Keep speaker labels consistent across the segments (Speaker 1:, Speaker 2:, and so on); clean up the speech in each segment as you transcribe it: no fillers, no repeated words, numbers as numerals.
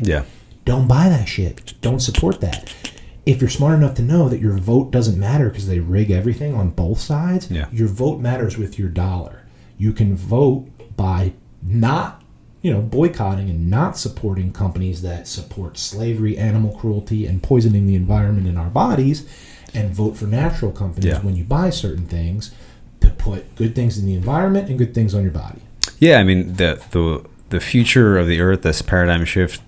Speaker 1: Yeah.
Speaker 2: Don't buy that shit. Don't support that. If you're smart enough to know that your vote doesn't matter because they rig everything on both sides, your vote matters with your dollar. You can vote by not, boycotting and not supporting companies that support slavery, animal cruelty, and poisoning the environment in our bodies, and vote for natural companies when you buy certain things to put good things in the environment and good things on your body.
Speaker 1: Yeah, I mean, the future of the earth, this paradigm shift,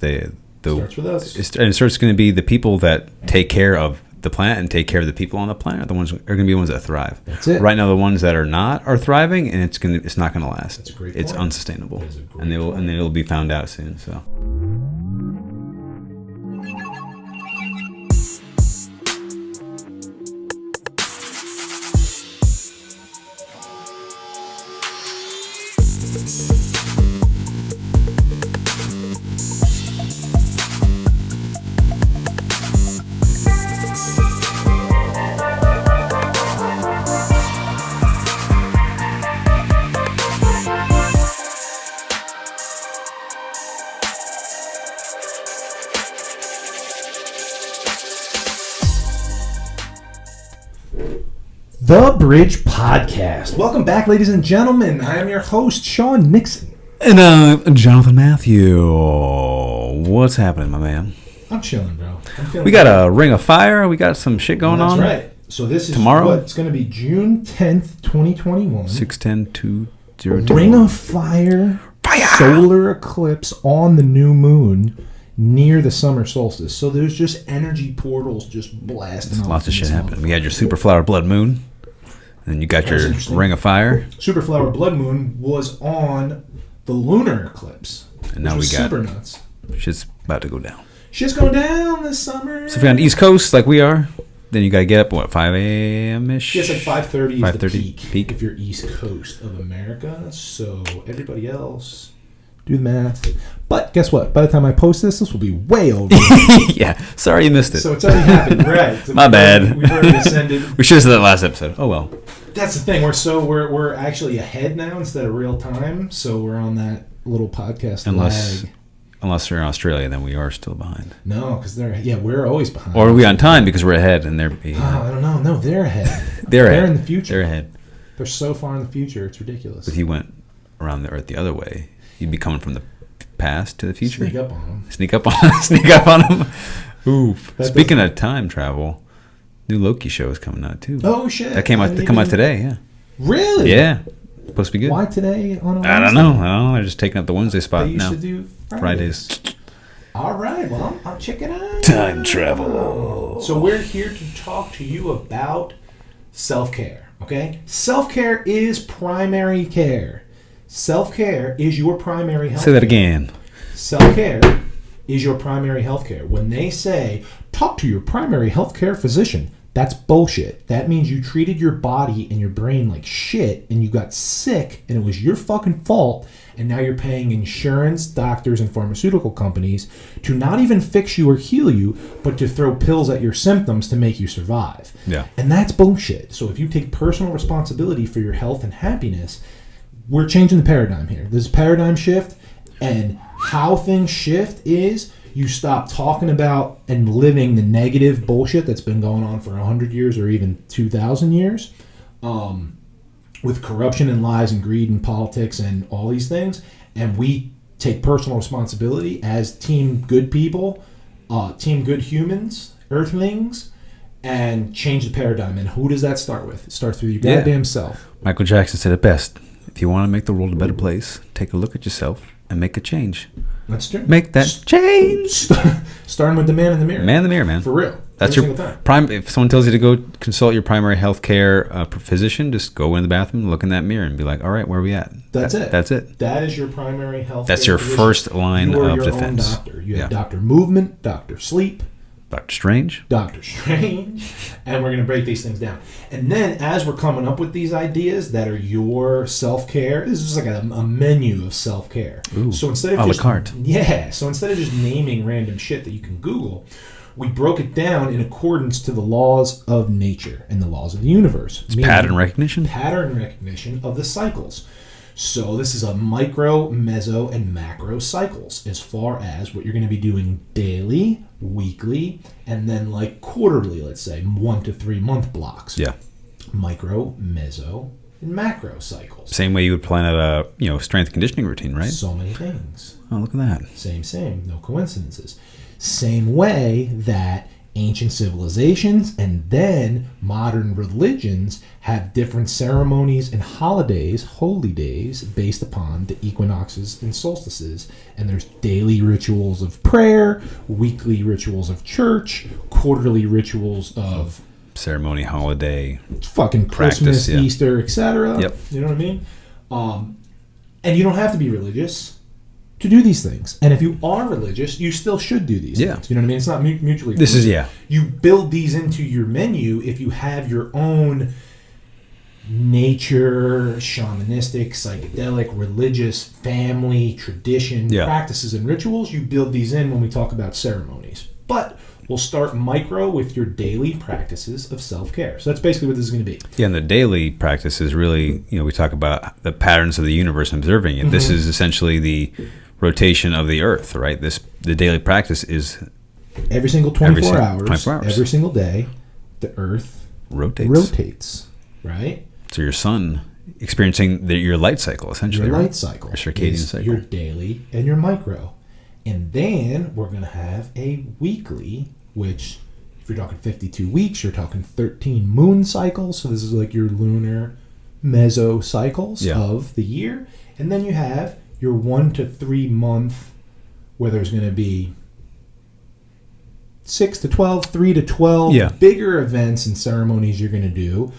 Speaker 2: starts with us.
Speaker 1: And it starts going to be the people that take care of the planet and take care of the people on the planet are going to be the ones that thrive.
Speaker 2: That's it.
Speaker 1: Right now, the ones that are not are thriving, and it's not going to last.
Speaker 2: That's a great
Speaker 1: It's
Speaker 2: point.
Speaker 1: unsustainable,
Speaker 2: And
Speaker 1: it'll be found out soon. So.
Speaker 2: The Bridge Podcast. Welcome back, ladies and gentlemen. I am your host, Sean Nixon.
Speaker 1: And I'm Jonathan Matthew. What's happening, my man?
Speaker 2: I'm chilling, bro.
Speaker 1: We got a Ring of Fire. We got some shit going on.
Speaker 2: That's right. So this is
Speaker 1: tomorrow.
Speaker 2: It's going to be June 10th, 2021.
Speaker 1: 6/10/2002.
Speaker 2: Ring of Fire. Solar eclipse on the new moon near the summer solstice. So there's just energy portals just blasting off.
Speaker 1: Lots of shit happening. We had your Super Flower Blood Moon. And you got your Ring of Fire.
Speaker 2: Super Flower Blood Moon was on the lunar eclipse.
Speaker 1: And now we got
Speaker 2: super nuts.
Speaker 1: Shit's about to go down.
Speaker 2: Shit's going down this summer.
Speaker 1: So if you're on the East Coast like we are, then you got to get up, 5 a.m.-ish?
Speaker 2: Yeah, it's like 5:30 is
Speaker 1: 5:30
Speaker 2: the peak if you're East Coast of America. So everybody else, do the math. But guess what? By the time I post this will be way over.
Speaker 1: Yeah. Sorry you missed it.
Speaker 2: So it's already happened, right? So
Speaker 1: My bad.
Speaker 2: We've already ascended.
Speaker 1: We should have said that last episode. Oh, well.
Speaker 2: That's the thing. We're actually ahead now instead of real time. So we're on that little podcast lag.
Speaker 1: Unless you're in Australia, then we are still behind.
Speaker 2: No, because we're always behind.
Speaker 1: Or are we on time because we're ahead and they're behind?
Speaker 2: Oh, I don't know. No, they're ahead.
Speaker 1: They're ahead.
Speaker 2: in the future.
Speaker 1: They're ahead.
Speaker 2: They're so far in the future, it's ridiculous.
Speaker 1: If you went around the Earth the other way, you'd be coming from the past to the future.
Speaker 2: Sneak up on them.
Speaker 1: Sneak up on them. Oof. Speaking of time travel, new Loki show is coming out too.
Speaker 2: Oh shit!
Speaker 1: That came out today. Yeah.
Speaker 2: Really?
Speaker 1: Yeah. Supposed to be good.
Speaker 2: Why today on a Wednesday?
Speaker 1: I don't know. They're just taking up the Wednesday spot
Speaker 2: They used
Speaker 1: now.
Speaker 2: to do
Speaker 1: Fridays.
Speaker 2: All right. Well, I'll check it out.
Speaker 1: Time travel.
Speaker 2: So we're here to talk to you about self-care. Okay. Self-care is primary care. Self-care is your primary health.
Speaker 1: Say that again.
Speaker 2: Self-care is your primary health care. When they say, talk to your primary health care physician, that's bullshit. That means you treated your body and your brain like shit and you got sick and it was your fucking fault, and now you're paying insurance, doctors, and pharmaceutical companies to not even fix you or heal you, but to throw pills at your symptoms to make you survive.
Speaker 1: Yeah.
Speaker 2: And that's bullshit. So if you take personal responsibility for your health and happiness, we're changing the paradigm here. This paradigm shift, and how things shift is you stop talking about and living the negative bullshit that's been going on for 100 years or even 2,000 years with corruption and lies and greed and politics and all these things. And we take personal responsibility as team good people, team good humans, earthlings, and change the paradigm. And who does that start with? It starts with your goddamn self.
Speaker 1: Michael Jackson said it best. If you want to make the world a better place, take a look at yourself and make a change.
Speaker 2: That's true.
Speaker 1: Make that change.
Speaker 2: Starting with the man in the mirror.
Speaker 1: Man in the mirror, man.
Speaker 2: For real.
Speaker 1: That's
Speaker 2: Every
Speaker 1: your
Speaker 2: single
Speaker 1: prime. If someone tells you to go consult your primary health care physician, just go in the bathroom, look in that mirror, and be like, "All right, where are we at?"
Speaker 2: That's it.
Speaker 1: That's it.
Speaker 2: That is your primary health.
Speaker 1: That's
Speaker 2: care
Speaker 1: your
Speaker 2: physician.
Speaker 1: first line
Speaker 2: You are
Speaker 1: of
Speaker 2: your
Speaker 1: defense.
Speaker 2: Own doctor. You have Dr. Movement, Dr. Sleep,
Speaker 1: Doctor Strange.
Speaker 2: Dr. Strange, and we're going to break these things down. And then as we're coming up with these ideas that are your self-care, this is like a menu of self-care.
Speaker 1: Ooh,
Speaker 2: so instead of
Speaker 1: a la
Speaker 2: just,
Speaker 1: carte.
Speaker 2: Yeah, so instead of just naming random shit that you can Google, we broke it down in accordance to the laws of nature and the laws of the universe.
Speaker 1: It's pattern recognition.
Speaker 2: Pattern recognition of the cycles. So this is a micro, meso, and macro cycles as far as what you're going to be doing daily, weekly, and then like quarterly, let's say 1 to 3 month blocks.
Speaker 1: Yeah.
Speaker 2: Micro, meso, and macro cycles.
Speaker 1: Same way you would plan out a strength and conditioning routine, right?
Speaker 2: So many things.
Speaker 1: Oh, look at that.
Speaker 2: Same. No coincidences. Same way that ancient civilizations and then modern religions have different ceremonies and holidays, holy days, based upon the equinoxes and solstices. And there's daily rituals of prayer, weekly rituals of church, quarterly rituals of
Speaker 1: Ceremony, holiday.
Speaker 2: fucking
Speaker 1: Practice,
Speaker 2: Christmas,
Speaker 1: yeah.
Speaker 2: Easter, etc.
Speaker 1: Yep.
Speaker 2: You know what I mean? And you don't have to be religious to do these things. And if you are religious, you still should do these
Speaker 1: Yeah.
Speaker 2: things. You know what I mean? It's not mutually
Speaker 1: This is,
Speaker 2: exclusive. You build these into your menu if you have your own nature, shamanistic, psychedelic, religious, family, tradition,
Speaker 1: Yeah.
Speaker 2: practices, and rituals. You build these in when we talk about ceremonies. But we'll start micro with your daily practices of self-care. So that's basically what this is going to be.
Speaker 1: Yeah, and the daily practice is really, we talk about the patterns of the universe and observing it. This is essentially the rotation of the earth, right? The daily practice is
Speaker 2: Every single 24 hours,
Speaker 1: 24 hours.
Speaker 2: every single day, the earth rotates, right?
Speaker 1: So your sun experiencing your light cycle, essentially,
Speaker 2: Your
Speaker 1: right?
Speaker 2: light cycle,
Speaker 1: Your circadian
Speaker 2: is
Speaker 1: cycle.
Speaker 2: your daily and your micro. And then we're going to have a weekly, which if you're talking 52 weeks, you're talking 13 moon cycles. So this is like your lunar meso cycles of the year. And then you have your 1 to 3 month, where there's going to be 6 to 12, 3 to 12 bigger events and ceremonies you're going to do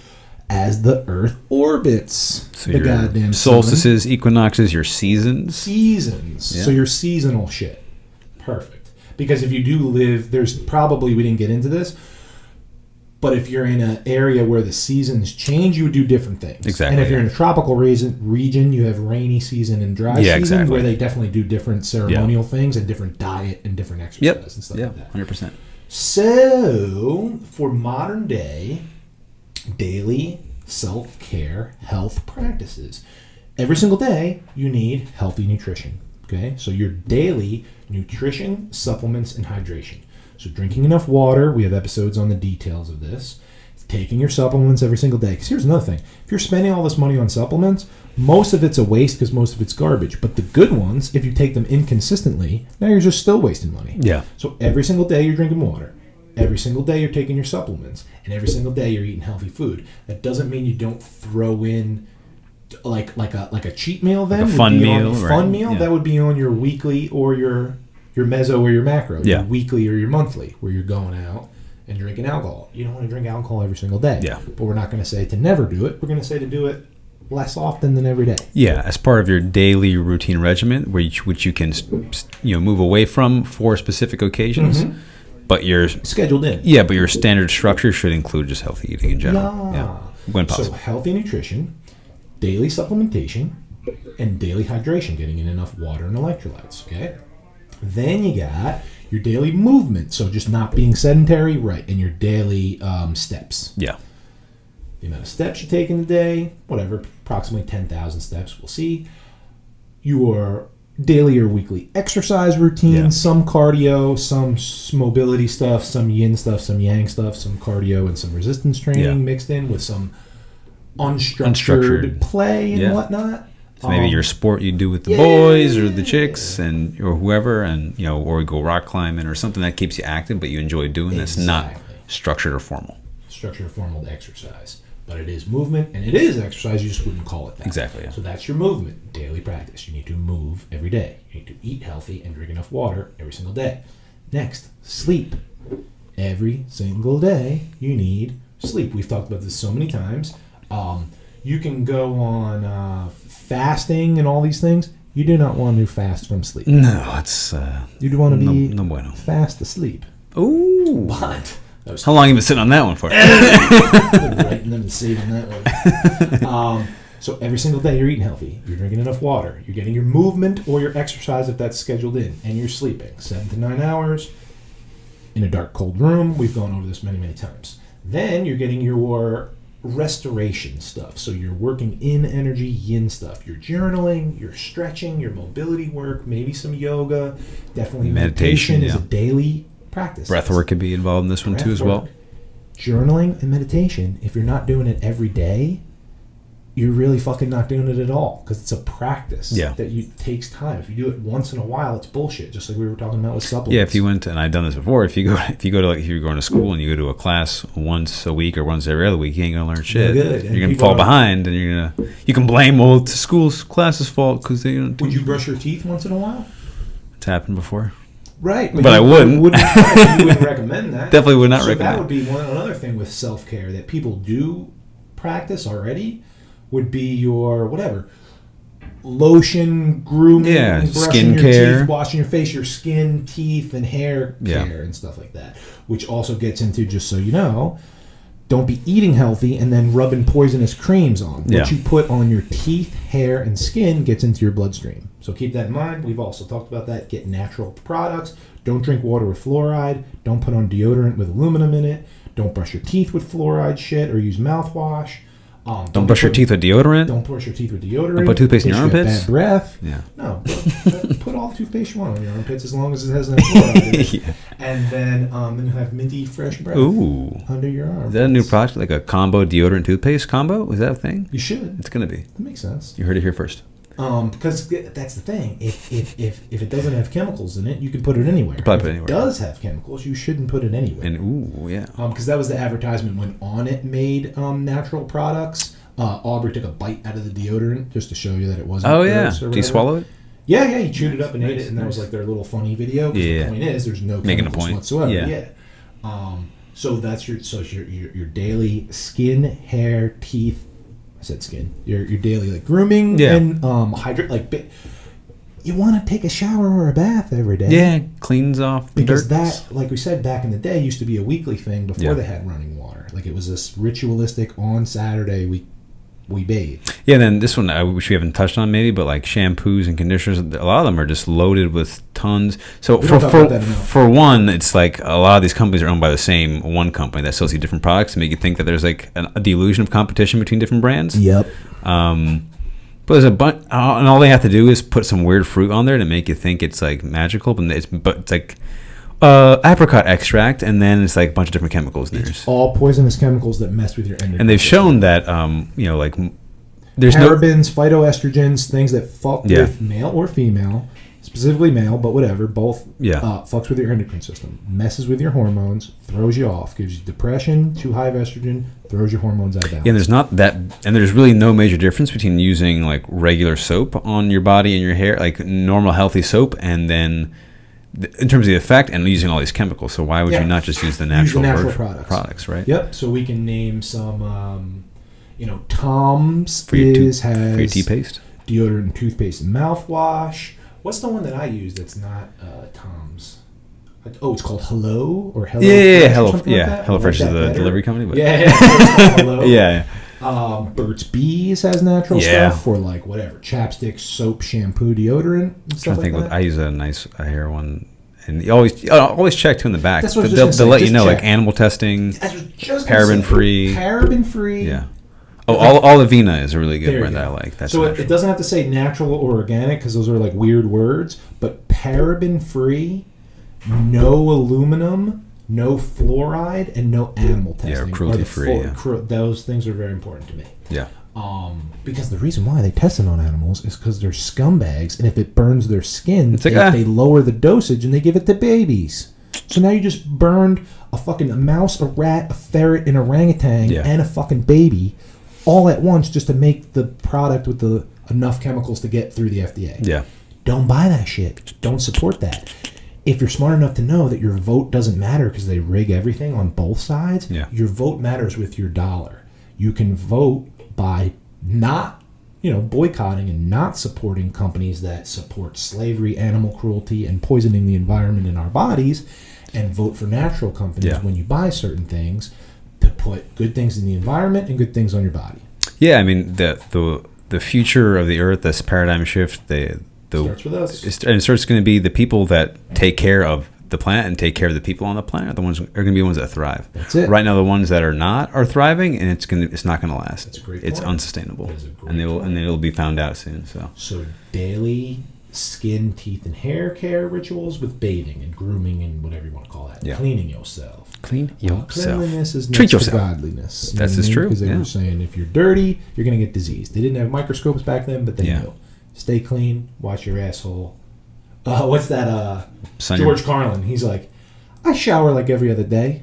Speaker 2: as the Earth orbits
Speaker 1: So
Speaker 2: the
Speaker 1: your
Speaker 2: goddamn
Speaker 1: solstices, equinoxes, your seasons.
Speaker 2: seasons.
Speaker 1: Yeah.
Speaker 2: So your seasonal shit. Perfect. Because if you do live, there's probably, we didn't get into this, but if you're in an area where the seasons change, you would do different things.
Speaker 1: Exactly,
Speaker 2: And if you're in a tropical region, you have rainy season and dry season,
Speaker 1: exactly.
Speaker 2: where they definitely do different ceremonial things and different diet and different exercise and stuff like that.
Speaker 1: 100%.
Speaker 2: So, for modern day, daily self-care health practices. Every single day, you need healthy nutrition. Okay? So, your daily nutrition, supplements, and hydration. So, drinking enough water. We have episodes on the details of this. Taking your supplements every single day. Because here's another thing. If you're spending all this money on supplements, most of it's a waste because most of it's garbage. But the good ones, if you take them inconsistently, now you're just still wasting money.
Speaker 1: Yeah.
Speaker 2: So every single day you're drinking water. Every single day you're taking your supplements. And every single day you're eating healthy food. That doesn't mean you don't throw in like a cheat meal then.
Speaker 1: Like a
Speaker 2: would
Speaker 1: fun
Speaker 2: be on-
Speaker 1: meal,
Speaker 2: Fun
Speaker 1: right.
Speaker 2: meal,
Speaker 1: Yeah.
Speaker 2: that would be on your weekly or your meso or your macro.
Speaker 1: Yeah.
Speaker 2: Your weekly or your monthly, where you're going out and drinking alcohol. You don't want to drink alcohol every single day.
Speaker 1: Yeah.
Speaker 2: But we're not going to say to never do it. We're going to say to do it less often than every day.
Speaker 1: Yeah, as part of your daily routine regimen, which you can move away from for specific occasions, but your
Speaker 2: Scheduled in.
Speaker 1: but your standard structure should include just healthy eating in general. Yeah, when
Speaker 2: So
Speaker 1: possible.
Speaker 2: healthy nutrition, daily supplementation, and daily hydration, getting in enough water and electrolytes. Okay. Then you got your daily movement, so just not being sedentary, right? And your daily steps.
Speaker 1: Yeah,
Speaker 2: The amount of steps you take in a day, whatever, approximately 10,000 steps. We'll see. Your daily or weekly exercise routine,
Speaker 1: Yeah.
Speaker 2: some cardio, some mobility stuff, some yin stuff, some yang stuff, some cardio and some resistance training mixed in with some unstructured play and
Speaker 1: Yeah.
Speaker 2: whatnot.
Speaker 1: so maybe your sport you do with the boys or the chicks and or whoever, and or we go rock climbing or something that keeps you active, but you enjoy doing. That's not
Speaker 2: Exactly.
Speaker 1: structured or formal.
Speaker 2: Structured or formal exercise. But it is movement and it is exercise, you just wouldn't call it that.
Speaker 1: Exactly, yeah.
Speaker 2: So that's your movement, daily practice. You need to move every day. You need to eat healthy and drink enough water every single day. Next, sleep. Every single day you need sleep. We've talked about this so many times. You can go on fasting and all these things. You do not want to fast from sleep.
Speaker 1: No, it's
Speaker 2: You do want to be
Speaker 1: no bueno.
Speaker 2: fast asleep.
Speaker 1: Ooh,
Speaker 2: But that was
Speaker 1: how long have you been sitting on that one for?
Speaker 2: writing them to save on that one. So every single day you're eating healthy. You're drinking enough water. You're getting your movement or your exercise if that's scheduled in. And you're sleeping 7 to 9 hours in a dark, cold room. We've gone over this many, many times. Then you're getting your restoration stuff. So you're working in energy yin stuff. You're journaling, you're stretching, your mobility work, maybe some yoga. Definitely meditation is a daily practice.
Speaker 1: Breath work could be involved in this one too as well.
Speaker 2: Journaling and meditation, if you're not doing it every day, you're really fucking not doing it at all, because it's a practice that takes time. If you do it once in a while, it's bullshit. Just like we were talking about with supplements.
Speaker 1: Yeah, if you went to, and I've done this before. If you go to, like, if you're going to school and you go to a class once a week or once every other week, you ain't gonna learn shit. You're gonna fall behind, and you can blame it's school's class's fault because they don't.
Speaker 2: Would you brush your teeth once in a while?
Speaker 1: It's happened before.
Speaker 2: Right,
Speaker 1: but I wouldn't.
Speaker 2: You wouldn't recommend that.
Speaker 1: Definitely would not recommend.
Speaker 2: That would be another thing with self-care that people do practice already. Would be your whatever lotion, grooming, brushing your teeth, washing your face, your skin, teeth, and hair care and stuff like that. Which also gets into, just so you know, don't be eating healthy and then rubbing poisonous creams on. What you put on your teeth, hair, and skin gets into your bloodstream. So keep that in mind. We've also talked about that. Get natural products. Don't drink water with fluoride. Don't put on deodorant with aluminum in it. Don't brush your teeth with fluoride shit or use mouthwash.
Speaker 1: Don't brush your teeth with deodorant.
Speaker 2: Don't brush your teeth with deodorant.
Speaker 1: Don't put toothpaste in your armpits.
Speaker 2: Bad breath.
Speaker 1: Yeah.
Speaker 2: No. Put all the toothpaste you want on your armpits as long as it has enough fluoride in it. And then you have minty fresh breath under your arm.
Speaker 1: Is that a new product, like a combo deodorant toothpaste combo? Is that a thing?
Speaker 2: You should.
Speaker 1: It's gonna be.
Speaker 2: That makes sense.
Speaker 1: You heard it here first.
Speaker 2: Because that's the thing. If it doesn't have chemicals in it, you can put it anywhere.
Speaker 1: If
Speaker 2: it does have chemicals, you shouldn't put it anywhere.
Speaker 1: And
Speaker 2: because that was the advertisement when Onnit made natural products. Aubrey took a bite out of the deodorant just to show you that it wasn't.
Speaker 1: Oh yeah. Did you swallow it?
Speaker 2: Yeah, he chewed it up and ate it, and that was like their little funny video. The point is, there's no chemicals whatsoever. Yeah. So that's your daily skin, hair, teeth. I said skin. Your daily like grooming and hydrate. You want to take a shower or a bath every day.
Speaker 1: Yeah, cleans off the
Speaker 2: because
Speaker 1: dirt.
Speaker 2: That, like we said back in the day, used to be a weekly thing before they had running water. Like it was this ritualistic on Saturday we bathe.
Speaker 1: Yeah, and then this one, which we haven't touched on maybe, but like shampoos and conditioners, a lot of them are just loaded with tons. So for one, it's like a lot of these companies are owned by the same one company that sells you different products to make you think that there's like a delusion of competition between different brands.
Speaker 2: Yep.
Speaker 1: But there's a bunch, and all they have to do is put some weird fruit on there to make you think it's like magical, but it's like apricot extract, and then it's like a bunch of different chemicals in there. It's
Speaker 2: all poisonous chemicals that mess with your endocrine.
Speaker 1: And they've shown that like there's
Speaker 2: parabens, phytoestrogens, things that fuck with male or female, specifically male, but whatever, both fucks with your endocrine system, messes with your hormones, throws you off, gives you depression, too high of estrogen, throws your hormones out of balance.
Speaker 1: Yeah, and there's not that, and there's really no major difference between using like regular soap on your body and your hair, like normal healthy soap, and then in terms of the effect, and using all these chemicals. So why would you not just use the natural products, right?
Speaker 2: Yep. So we can name some, Tom's
Speaker 1: for your
Speaker 2: toothpaste, deodorant, toothpaste, and mouthwash. What's the one that I use that's not Tom's? Oh, it's called Hello or Hello.
Speaker 1: HelloFresh is the delivery company. But.
Speaker 2: Hello. Burt's Bees has natural stuff for like whatever chapstick, soap, shampoo, deodorant, and stuff like that.
Speaker 1: I use a nice hair one, and you always check too in the back.
Speaker 2: That's what
Speaker 1: they'll let you know check. Like animal testing, paraben free. Yeah. Oh, Olivina is a really good brand that I like. That's
Speaker 2: so it doesn't have to say natural or organic because those are like weird words, but paraben free, no aluminum, no fluoride, and no animal testing.
Speaker 1: Yeah, cruelty free.
Speaker 2: Those things are very important to me.
Speaker 1: Yeah.
Speaker 2: Because the reason why they test it on animals is because they're scumbags, and if it burns their skin, they lower the dosage and they give it to babies. So now you just burned a mouse, a rat, a ferret, an orangutan, and a fucking baby all at once just to make the product with enough chemicals to get through the FDA.
Speaker 1: Yeah.
Speaker 2: Don't buy that shit. Don't support that. If you're smart enough to know that your vote doesn't matter because they rig everything on both sides, your vote matters with your dollar. You can vote by not, boycotting and not supporting companies that support slavery, animal cruelty, and poisoning the environment in our bodies, and vote for natural companies when you buy certain things to put good things in the environment and good things on your body.
Speaker 1: Yeah, I mean, the future of the earth, this paradigm shift,
Speaker 2: starts with us.
Speaker 1: And it's going to be the people that take care of the planet and take care of the people on the planet are going to be the ones that thrive.
Speaker 2: That's it.
Speaker 1: Right now, the ones that are not are thriving, and it's not going to last.
Speaker 2: That's a great
Speaker 1: It's
Speaker 2: point.
Speaker 1: unsustainable,
Speaker 2: That is a great
Speaker 1: and
Speaker 2: point.
Speaker 1: it'll be found out soon.
Speaker 2: So daily skin, teeth, and hair care rituals with bathing and grooming and whatever you want to call that.
Speaker 1: Yeah.
Speaker 2: Cleaning yourself.
Speaker 1: Clean yourself.
Speaker 2: Cleanliness is
Speaker 1: Treat
Speaker 2: next to
Speaker 1: yourself.
Speaker 2: godliness.
Speaker 1: That's just true,
Speaker 2: Because they
Speaker 1: yeah.
Speaker 2: were saying if you're dirty, you're going to get disease. They didn't have microscopes back then, but they
Speaker 1: Yeah.
Speaker 2: knew. Stay clean. Wash your asshole. What's that?
Speaker 1: Son,
Speaker 2: George Carlin. He's like, I shower like every other day,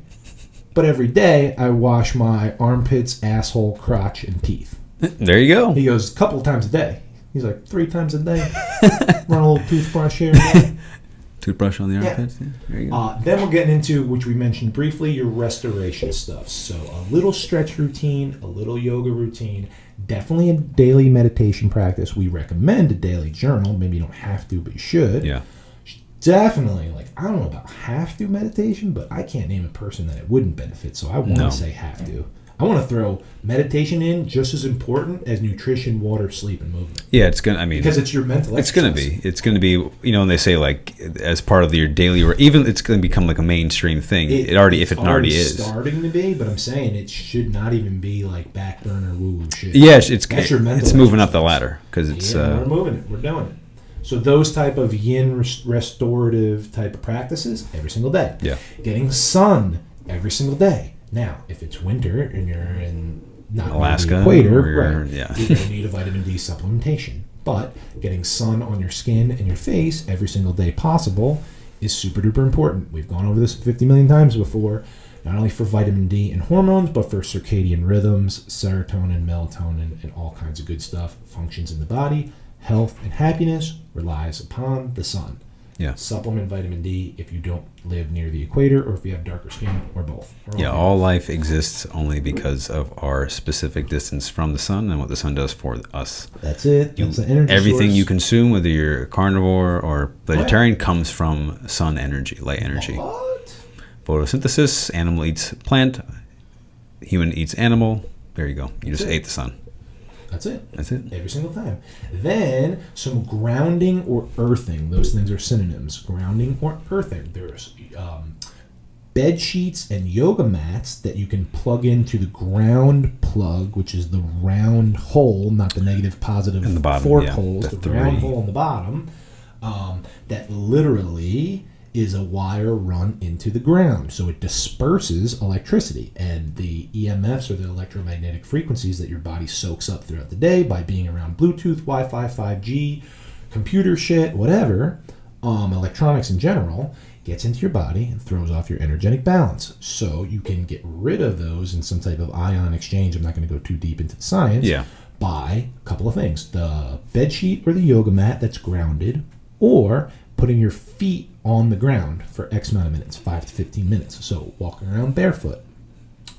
Speaker 2: but every day I wash my armpits, asshole, crotch, and teeth.
Speaker 1: There you go.
Speaker 2: He goes a couple times a day. He's like 3 times a day. Run a little toothbrush here and there.
Speaker 1: Toothbrush on the
Speaker 2: Yeah.
Speaker 1: armpits. Yeah. There you go.
Speaker 2: Then we're getting into, which we mentioned briefly, your restoration stuff. So a little stretch routine, a little yoga routine, definitely a daily meditation practice. We recommend a daily journal. Maybe you don't have to, but you should.
Speaker 1: Yeah.
Speaker 2: Definitely, like, I don't know about have to meditation, but I can't name a person that it wouldn't benefit. So I want to
Speaker 1: No.
Speaker 2: say have to. I want to throw meditation in just as important as nutrition, water, sleep, and movement.
Speaker 1: Yeah, it's gonna. I mean,
Speaker 2: Because it's your mental
Speaker 1: it's gonna
Speaker 2: exercise.
Speaker 1: be. It's gonna be. You know, when they say like as part of your daily, or even it's gonna become like a mainstream thing. It already, if it already is.
Speaker 2: starting to be, but I'm saying it should not even be like back burner woo woo shit.
Speaker 1: Yeah,
Speaker 2: That's your mental
Speaker 1: it's moving up the
Speaker 2: exercise.
Speaker 1: ladder because it's.
Speaker 2: We're moving it. We're doing it. So those type of yin restorative type of practices every single day.
Speaker 1: Yeah.
Speaker 2: Getting sun every single day. Now, if it's winter and you're in not near
Speaker 1: Alaska,
Speaker 2: the equator,
Speaker 1: or you're-
Speaker 2: right,
Speaker 1: yeah.
Speaker 2: you're going to need a vitamin D supplementation. But getting sun on your skin and your face every single day possible is super duper important. We've gone over this 50 million times before, not only for vitamin D and hormones, but for circadian rhythms, serotonin, melatonin, and all kinds of good stuff. Functions in the body, health, and happiness relies upon the sun.
Speaker 1: Yeah.
Speaker 2: Supplement vitamin D if you don't live near the equator or if you have darker skin or both. Or
Speaker 1: Yeah,
Speaker 2: of
Speaker 1: all
Speaker 2: both.
Speaker 1: life exists only because of our specific distance from the sun and what the sun does for us.
Speaker 2: That's it. That's the energy
Speaker 1: Everything
Speaker 2: source.
Speaker 1: you consume, whether you're carnivore or vegetarian, comes from sun energy, light energy.
Speaker 2: What?
Speaker 1: Photosynthesis, animal eats plant, human eats animal. There you go. You just
Speaker 2: That's it.
Speaker 1: ate the sun.
Speaker 2: That's it.
Speaker 1: That's it.
Speaker 2: Every single time. Then some grounding or earthing. Those things are synonyms. Grounding or earthing. There's bed sheets and yoga mats that you can plug into the ground plug, which is the round hole, not the negative positive
Speaker 1: In the bottom,
Speaker 2: fork
Speaker 1: yeah,
Speaker 2: holes,
Speaker 1: the
Speaker 2: the round
Speaker 1: three.
Speaker 2: hole in the bottom. That literally is a wire run into the ground. So it disperses electricity, and the EMFs or the electromagnetic frequencies that your body soaks up throughout the day by being around Bluetooth, Wi-Fi, 5G, computer shit, whatever, electronics in general, gets into your body and throws off your energetic balance. So you can get rid of those in some type of ion exchange. I'm not going to go too deep into the science.
Speaker 1: Yeah.
Speaker 2: By a couple of things: the bed sheet or the yoga mat that's grounded, or putting your feet on the ground for X amount of minutes, 5 to 15 minutes. So walking around barefoot,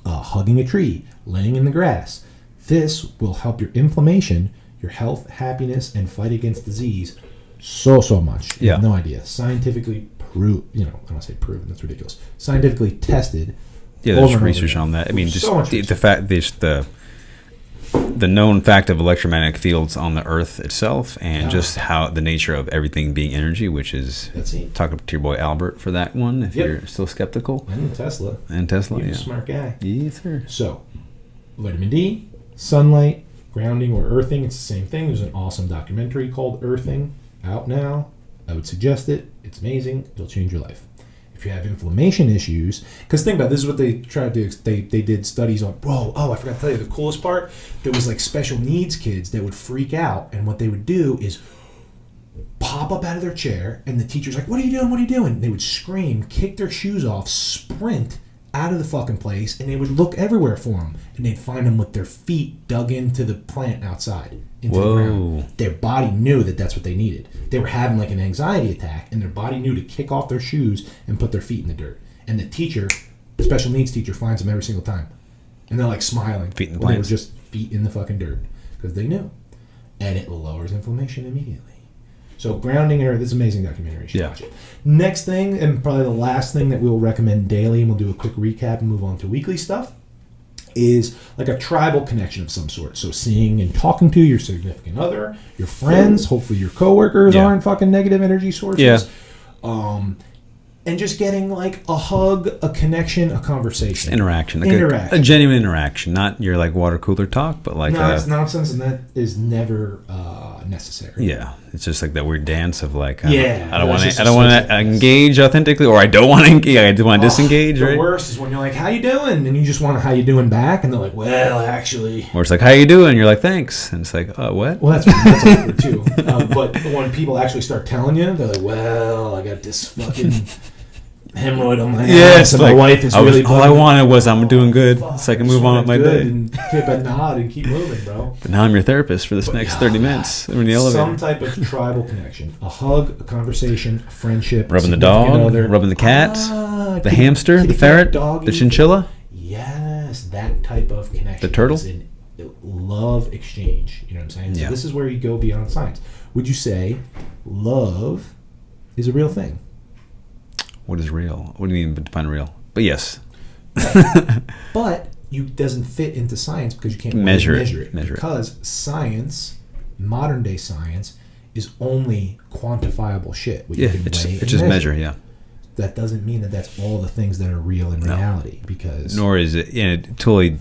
Speaker 2: hugging a tree, laying in the grass. This will help your inflammation, your health, happiness, and fight against disease so much. You have
Speaker 1: Yeah.
Speaker 2: no idea. Scientifically proved, I don't want to say proven, that's ridiculous. Scientifically tested.
Speaker 1: Yeah,
Speaker 2: over
Speaker 1: there's
Speaker 2: and over
Speaker 1: research
Speaker 2: again.
Speaker 1: on that. I mean, just
Speaker 2: So much
Speaker 1: the fact, the known fact of electromagnetic fields on the Earth itself, and
Speaker 2: Yeah.
Speaker 1: just how the nature of everything being energy, which is
Speaker 2: That's it.
Speaker 1: talk to your boy Albert for that one if
Speaker 2: Yep.
Speaker 1: you're still skeptical.
Speaker 2: And Tesla.
Speaker 1: And Tesla,
Speaker 2: You're
Speaker 1: yeah.
Speaker 2: a smart guy.
Speaker 1: Yes, sir.
Speaker 2: So, vitamin D, sunlight, grounding or earthing, it's the same thing. There's an awesome documentary called Earthing out now. I would suggest it. It's amazing. It'll change your life. If you have inflammation issues, because think about it, this is what they tried to, they did studies on. I forgot to tell you the coolest part. There was like special needs kids that would freak out, and what they would do is pop up out of their chair, and the teacher's like, "What are you doing? What are you doing?" And they would scream, kick their shoes off, sprint out of the fucking place, and they would look everywhere for them, and they'd find them with their feet dug into the plant outside, into the
Speaker 1: Whoa.
Speaker 2: ground. Their body knew that that's what they needed. They were having like an anxiety attack, and their body knew to kick off their shoes and put their feet in the dirt. And the teacher, the special needs teacher, finds them every single time, and they're like smiling.
Speaker 1: Feet in the
Speaker 2: when they were
Speaker 1: plants.
Speaker 2: just feet in the fucking dirt because they knew, and it lowers inflammation immediately. So grounding or this amazing documentary. You should
Speaker 1: Yeah.
Speaker 2: watch it. Next thing, and probably the last thing that we'll recommend daily, and we'll do a quick recap and move on to weekly stuff, is like a tribal connection of some sort. So seeing and talking to your significant other, your friends, hopefully your coworkers
Speaker 1: Yeah.
Speaker 2: aren't fucking negative energy sources.
Speaker 1: Yeah.
Speaker 2: and just getting like a hug, a connection, a conversation,
Speaker 1: interaction, like a genuine interaction, not your like water cooler talk, but like
Speaker 2: no, it's nonsense, and that is never necessary.
Speaker 1: Yeah, it's just like that weird dance of like,
Speaker 2: I
Speaker 1: don't want to engage authentically, or I don't want to engage. I do want to disengage.
Speaker 2: The
Speaker 1: right?
Speaker 2: worst is when you're like, "How you doing?" and you just want to "How you doing?" back, and they're like, "Well, actually,"
Speaker 1: or it's like, "How you doing?" you're like, "Thanks," and it's like, "Oh, what?"
Speaker 2: Well, that's awkward too. But when people actually start telling you, they're like, "Well, I got this fucking hemorrhoid on my ass, and like, my wife is really."
Speaker 1: All I wanted was I'm doing good, so I can move on with my day.
Speaker 2: And keep a nod and keep moving, bro.
Speaker 1: But now I'm your therapist for this next 30 minutes. I'm in the elevator.
Speaker 2: Some type of tribal connection, a hug, a conversation, a friendship,
Speaker 1: rubbing the dog, rubbing the cat, the hamster, the ferret, the chinchilla.
Speaker 2: Yes, that type of connection.
Speaker 1: The turtle.
Speaker 2: Is in love exchange. You know what I'm saying? So this is where you go beyond science. Would you say love is a real thing?
Speaker 1: What is real? What do you mean define real? But yes.
Speaker 2: But it doesn't fit into science because you can't
Speaker 1: measure
Speaker 2: it. Because science, modern day science, is only quantifiable shit.
Speaker 1: It's just measure. Yeah.
Speaker 2: That doesn't mean that that's all the things that are real in reality, because
Speaker 1: nor is it. It totally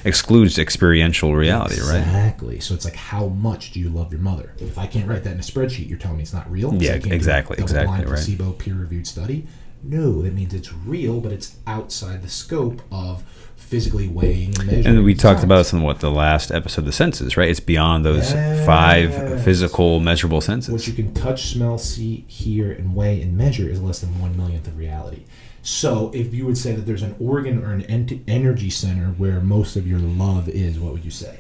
Speaker 1: excludes experiential reality, right?
Speaker 2: Exactly. So it's like, how much do you love your mother? If I can't write that in a spreadsheet, you're telling me it's not real.
Speaker 1: Yeah, exactly.
Speaker 2: Blind, placebo, peer-reviewed study. No, that means it's real, but it's outside the scope of physically weighing and measuring.
Speaker 1: And we talked about this in the last episode, the senses, right? It's beyond those 5 physical measurable senses.
Speaker 2: What you can touch, smell, see, hear, and weigh and measure is less than 1/1,000,000th of reality. So if you would say that there's an organ or an energy center where most of your love is, what would you say?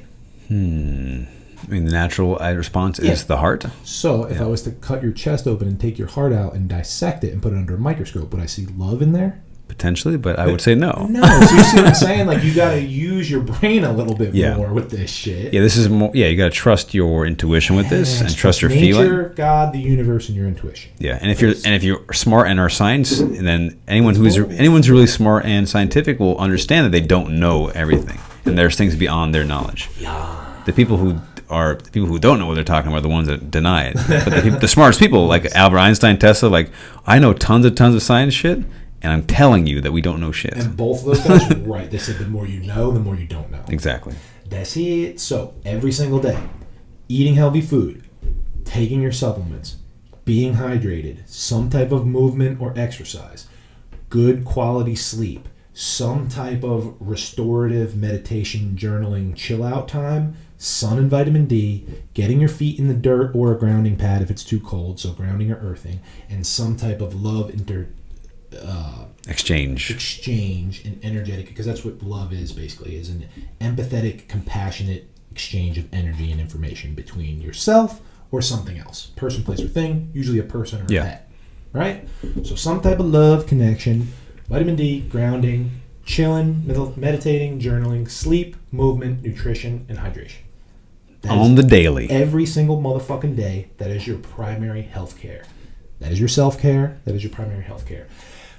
Speaker 1: I mean, the natural response is the heart.
Speaker 2: So if I was to cut your chest open and take your heart out and dissect it and put it under a microscope, would I see love in there?
Speaker 1: Potentially, but I would say no.
Speaker 2: No, so you see what I'm saying? Like, you got to use your brain a little bit more with this shit.
Speaker 1: Yeah, this is more. Yeah, you got to trust your intuition with this, and trust your
Speaker 2: nature,
Speaker 1: feeling.
Speaker 2: God, the universe, and your intuition.
Speaker 1: Yeah, and if you're smart and are science, then anyone's really smart and scientific will understand that they don't know everything, and there's things beyond their knowledge.
Speaker 2: Yeah.
Speaker 1: The people who don't know what they're talking about are the ones that deny it. But the smartest people, like Albert Einstein, Tesla, like, I know tons of science shit. And I'm telling you that we don't know shit.
Speaker 2: And both of those guys were right. They said the more you know, the more you don't know.
Speaker 1: Exactly.
Speaker 2: That's it. So every single day, eating healthy food, taking your supplements, being hydrated, some type of movement or exercise, good quality sleep, some type of restorative meditation, journaling, chill out time, sun and vitamin D, getting your feet in the dirt or a grounding pad if it's too cold, so grounding or earthing, and some type of love exchange and energetic, because that's what love is basically, is an empathetic, compassionate exchange of energy and information between yourself or something else, person, place, or thing, usually a person or a pet, right? So some type of love, connection, vitamin D, grounding, chilling, meditating, journaling, sleep, movement, nutrition, and hydration.
Speaker 1: On the daily.
Speaker 2: Every single motherfucking day, that is your primary health care. That is your self-care. That is your primary health care.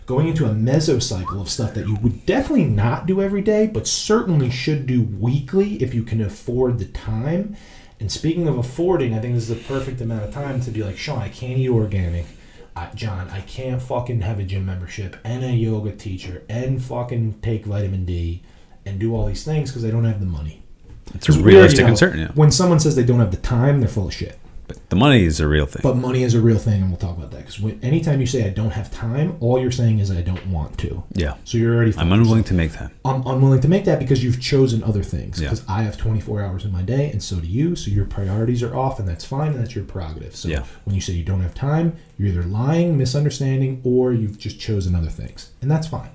Speaker 2: Going into a mesocycle of stuff that you would definitely not do every day, but certainly should do weekly if you can afford the time. And speaking of affording, I think this is the perfect amount of time to be like, Sean, I can't eat organic. John, I can't fucking have a gym membership and a yoga teacher and fucking take vitamin D and do all these things because I don't have the money.
Speaker 1: It's a realistic concern, yeah.
Speaker 2: When someone says they don't have the time, they're full of shit.
Speaker 1: But the money is a real thing.
Speaker 2: But money is a real thing, and we'll talk about that. Because anytime you say I don't have time, all you're saying is I don't want to.
Speaker 1: Yeah.
Speaker 2: So you're already...
Speaker 1: I'm unwilling to make that.
Speaker 2: I'm unwilling to make that because you've chosen other things.
Speaker 1: Yeah.
Speaker 2: Because I have 24 hours in my day, and so do you. So your priorities are off, and that's fine, and that's your prerogative. So when you say you don't have time, you're either lying, misunderstanding, or you've just chosen other things. And that's fine.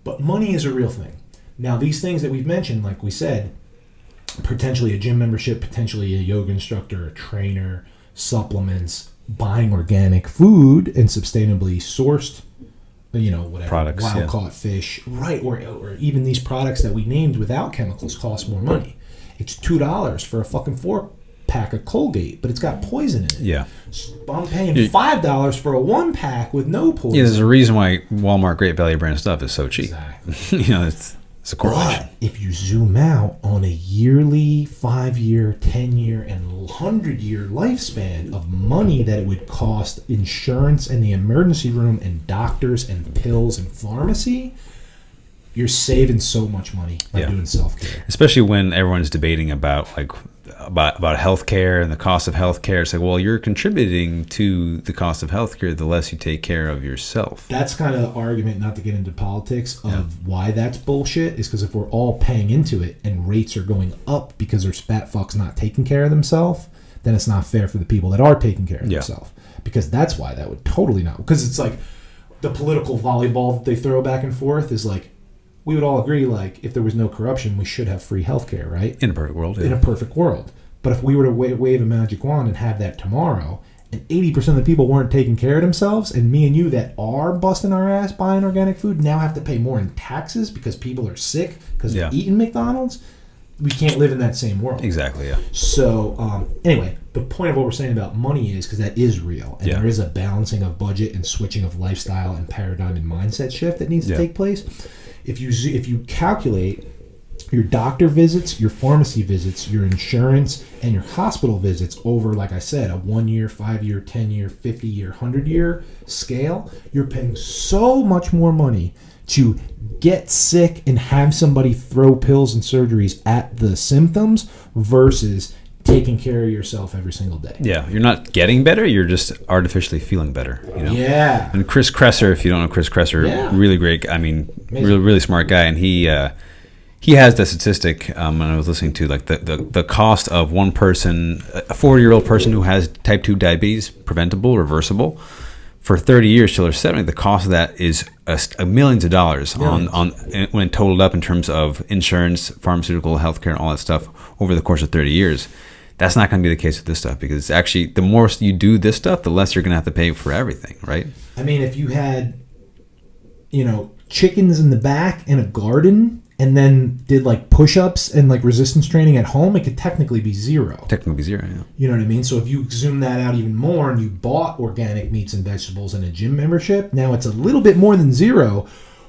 Speaker 2: But money is a real thing. Now, these things that we've mentioned, like we said, potentially a gym membership, potentially a yoga instructor, a trainer, supplements, buying organic food and sustainably sourced, whatever
Speaker 1: products,
Speaker 2: wild caught fish, right? Or even these products that we named without chemicals cost more money. It's $2 for a fucking 4-pack of Colgate, but it's got poison in it.
Speaker 1: Yeah,
Speaker 2: I'm paying $5 for a 1-pack with no poison.
Speaker 1: Yeah, there's a reason why Walmart Great Value brand stuff is so cheap.
Speaker 2: Exactly.
Speaker 1: It's It's a correlation.
Speaker 2: But if you zoom out on a yearly, 5-year, 10-year, and 100-year lifespan of money that it would cost insurance and the emergency room and doctors and pills and pharmacy, you're saving so much money by doing self-care.
Speaker 1: Especially when everyone's debating about healthcare and the cost of healthcare. It's like, well, you're contributing to the cost of healthcare the less you take care of yourself.
Speaker 2: That's kind of the argument, not to get into politics, of why that's bullshit, is because if we're all paying into it and rates are going up because there's fat fucks not taking care of themselves, then it's not fair for the people that are taking care of themselves. Because that's why that would totally not. Because it's like the political volleyball that they throw back and forth is like, we would all agree, like, if there was no corruption, we should have free healthcare, right?
Speaker 1: In a perfect world,
Speaker 2: In a perfect world. But if we were to wave a magic wand and have that tomorrow, and 80% of the people weren't taking care of themselves, and me and you that are busting our ass buying organic food now have to pay more in taxes because people are sick because they're eating McDonald's, we can't live in that same world.
Speaker 1: Exactly, yeah.
Speaker 2: So, anyway, the point of what we're saying about money is, because that is real, and there is a balancing of budget and switching of lifestyle and paradigm and mindset shift that needs to take place. If you calculate your doctor visits, your pharmacy visits, your insurance, and your hospital visits over, like I said, a 1-year, 5-year, 10-year, 50-year, 100-year scale, you're paying so much more money to get sick and have somebody throw pills and surgeries at the symptoms versus taking care of yourself every single day.
Speaker 1: Yeah, you're not getting better, you're just artificially feeling better. You know?
Speaker 2: Yeah.
Speaker 1: And Chris Kresser, if you don't know Chris Kresser, really great, really smart guy, and he has the statistic, and I was listening to, like, the cost of one person, a 40-year-old person who has type 2 diabetes, preventable, reversible, for 30 years till they're 70, the cost of that is millions of dollars on when totaled up in terms of insurance, pharmaceutical, healthcare, and all that stuff over the course of 30 years. That's not going to be the case with this stuff, because actually the more you do this stuff, the less you're going to have to pay for everything, right?
Speaker 2: I mean, if you had, chickens in the back in a garden and then did like push-ups and like resistance training at home, it could technically be zero.
Speaker 1: Yeah.
Speaker 2: You know what I mean? So if you zoom that out even more and you bought organic meats and vegetables and a gym membership, now it's a little bit more than zero,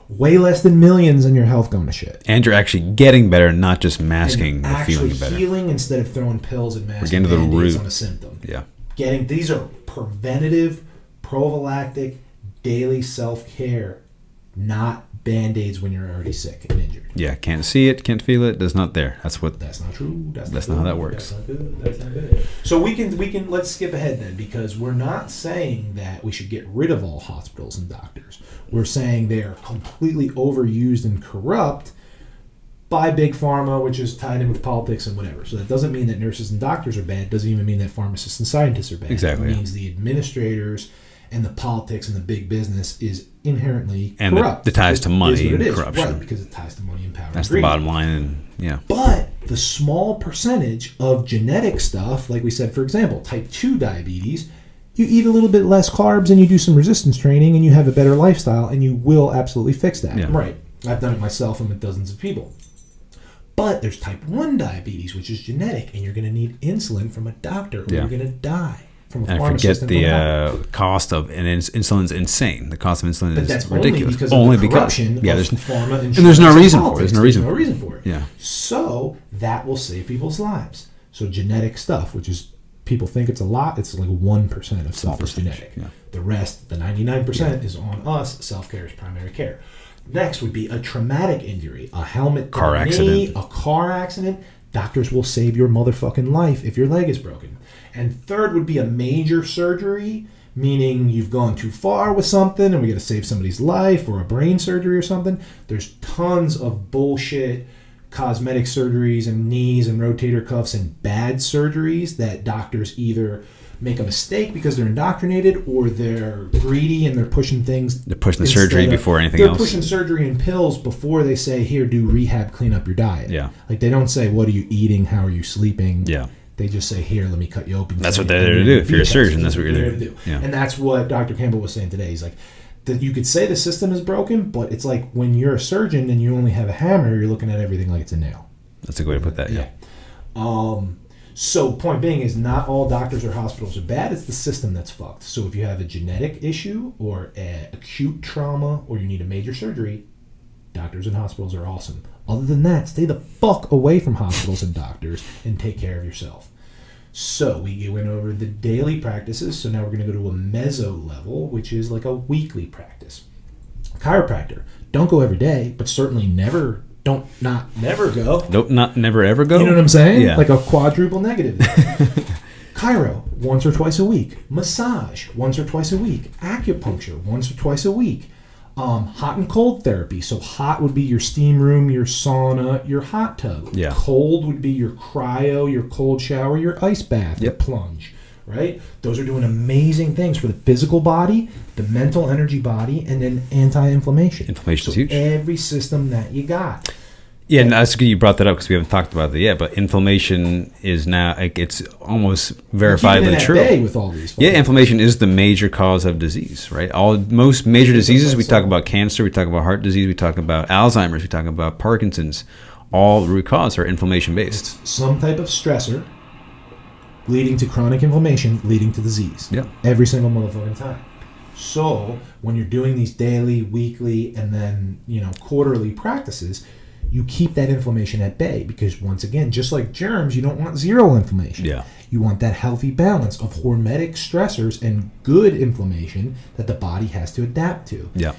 Speaker 2: way less than millions, and your health going to shit.
Speaker 1: And you're actually getting better, not just masking the feeling better.
Speaker 2: Actually healing instead of throwing pills and masking
Speaker 1: to the root
Speaker 2: on a symptom.
Speaker 1: Yeah.
Speaker 2: These are preventative, prophylactic, daily self-care, not Band-Aids when you're already sick and injured.
Speaker 1: Yeah, can't see it, can't feel it, it's not there. That's not
Speaker 2: true.
Speaker 1: That's not how that works.
Speaker 2: That's not good. So we can let's skip ahead then, because we're not saying that we should get rid of all hospitals and doctors. We're saying they are completely overused and corrupt by big pharma, which is tied in with politics and whatever. So that doesn't mean that nurses and doctors are bad. It doesn't even mean that pharmacists and scientists are bad.
Speaker 1: Exactly.
Speaker 2: It means the administrators and the politics and the big business is inherently
Speaker 1: and
Speaker 2: corrupt.
Speaker 1: The ties to money and corruption.
Speaker 2: Right, because it ties to money and power.
Speaker 1: That's the bottom line. And yeah.
Speaker 2: But the small percentage of genetic stuff, like we said, for example, type 2 diabetes, you eat a little bit less carbs and you do some resistance training and you have a better lifestyle, and you will absolutely fix that.
Speaker 1: Yeah.
Speaker 2: Right. I've done it myself and with dozens of people. But there's type 1 diabetes, which is genetic, and you're going to need insulin from a doctor or you're going to die.
Speaker 1: And I forget the cost of insulin's insane. The cost of insulin is ridiculous.
Speaker 2: Only because of there's
Speaker 1: pharma and there's no reason for it. There's no reason for it.
Speaker 2: Yeah. So that will save people's lives. So genetic stuff, which is, people think it's a lot, it's like 1% of stuff is genetic.
Speaker 1: Yeah.
Speaker 2: The rest, the 99%, is on us. Self-care is primary care. Next would be a traumatic injury, a helmet,
Speaker 1: car accident,
Speaker 2: a car accident. Doctors will save your motherfucking life if your leg is broken. And third would be a major surgery, meaning you've gone too far with something and we got to save somebody's life, or a brain surgery or something. There's tons of bullshit cosmetic surgeries and knees and rotator cuffs and bad surgeries that doctors either make a mistake because they're indoctrinated, or they're greedy and they're pushing things.
Speaker 1: They're pushing the surgery before anything else.
Speaker 2: They're pushing surgery and pills before they say, here, do rehab, clean up your diet.
Speaker 1: Yeah.
Speaker 2: Like, they don't say, what are you eating? How are you sleeping?
Speaker 1: Yeah.
Speaker 2: They just say, here, let me cut you open.
Speaker 1: That's what they're there to do. If you're a surgeon, that's what you're there to do. Yeah.
Speaker 2: And that's what Dr. Campbell was saying today. He's like, that you could say the system is broken, but it's like when you're a surgeon and you only have a hammer, you're looking at everything like it's a nail.
Speaker 1: That's a good way to put that, yeah.
Speaker 2: So point being is, not all doctors or hospitals are bad. It's the system that's fucked. So if you have a genetic issue or an acute trauma, or you need a major surgery, doctors and hospitals are awesome. Other than that, stay the fuck away from hospitals and doctors and take care of yourself. So we went over the daily practices. So now we're going to go to a meso level, which is like a weekly practice. Chiropractor, don't go every day, but certainly never go.
Speaker 1: Nope, never ever go.
Speaker 2: You know what I'm saying?
Speaker 1: Yeah.
Speaker 2: Like a quadruple negative. Chiro, once or twice a week. Massage, once or twice a week. Acupuncture, once or twice a week. Hot and cold therapy. So hot would be your steam room, your sauna, your hot tub.
Speaker 1: Yeah.
Speaker 2: Cold would be your cryo, your cold shower, your ice bath, your plunge. Right? Those are doing amazing things for the physical body, the mental energy body, and then anti-inflammation.
Speaker 1: Inflammation is huge.
Speaker 2: Every system that you got.
Speaker 1: Yeah, and that's good you brought that up because we haven't talked about that yet. But inflammation is now, like, it's almost verifiably true.
Speaker 2: With all these
Speaker 1: yeah, inflammation is the major cause of disease, right? Most major diseases, we talk about cancer, we talk about heart disease, we talk about Alzheimer's, we talk about Parkinson's. All the root cause are inflammation-based.
Speaker 2: It's some type of stressor leading to chronic inflammation, leading to disease.
Speaker 1: Yeah.
Speaker 2: Every single motherfucking time. So when you're doing these daily, weekly, and then quarterly practices, you keep that inflammation at bay because, once again, just like germs, you don't want zero inflammation.
Speaker 1: Yeah.
Speaker 2: You want that healthy balance of hormetic stressors and good inflammation that the body has to adapt to.
Speaker 1: Yeah.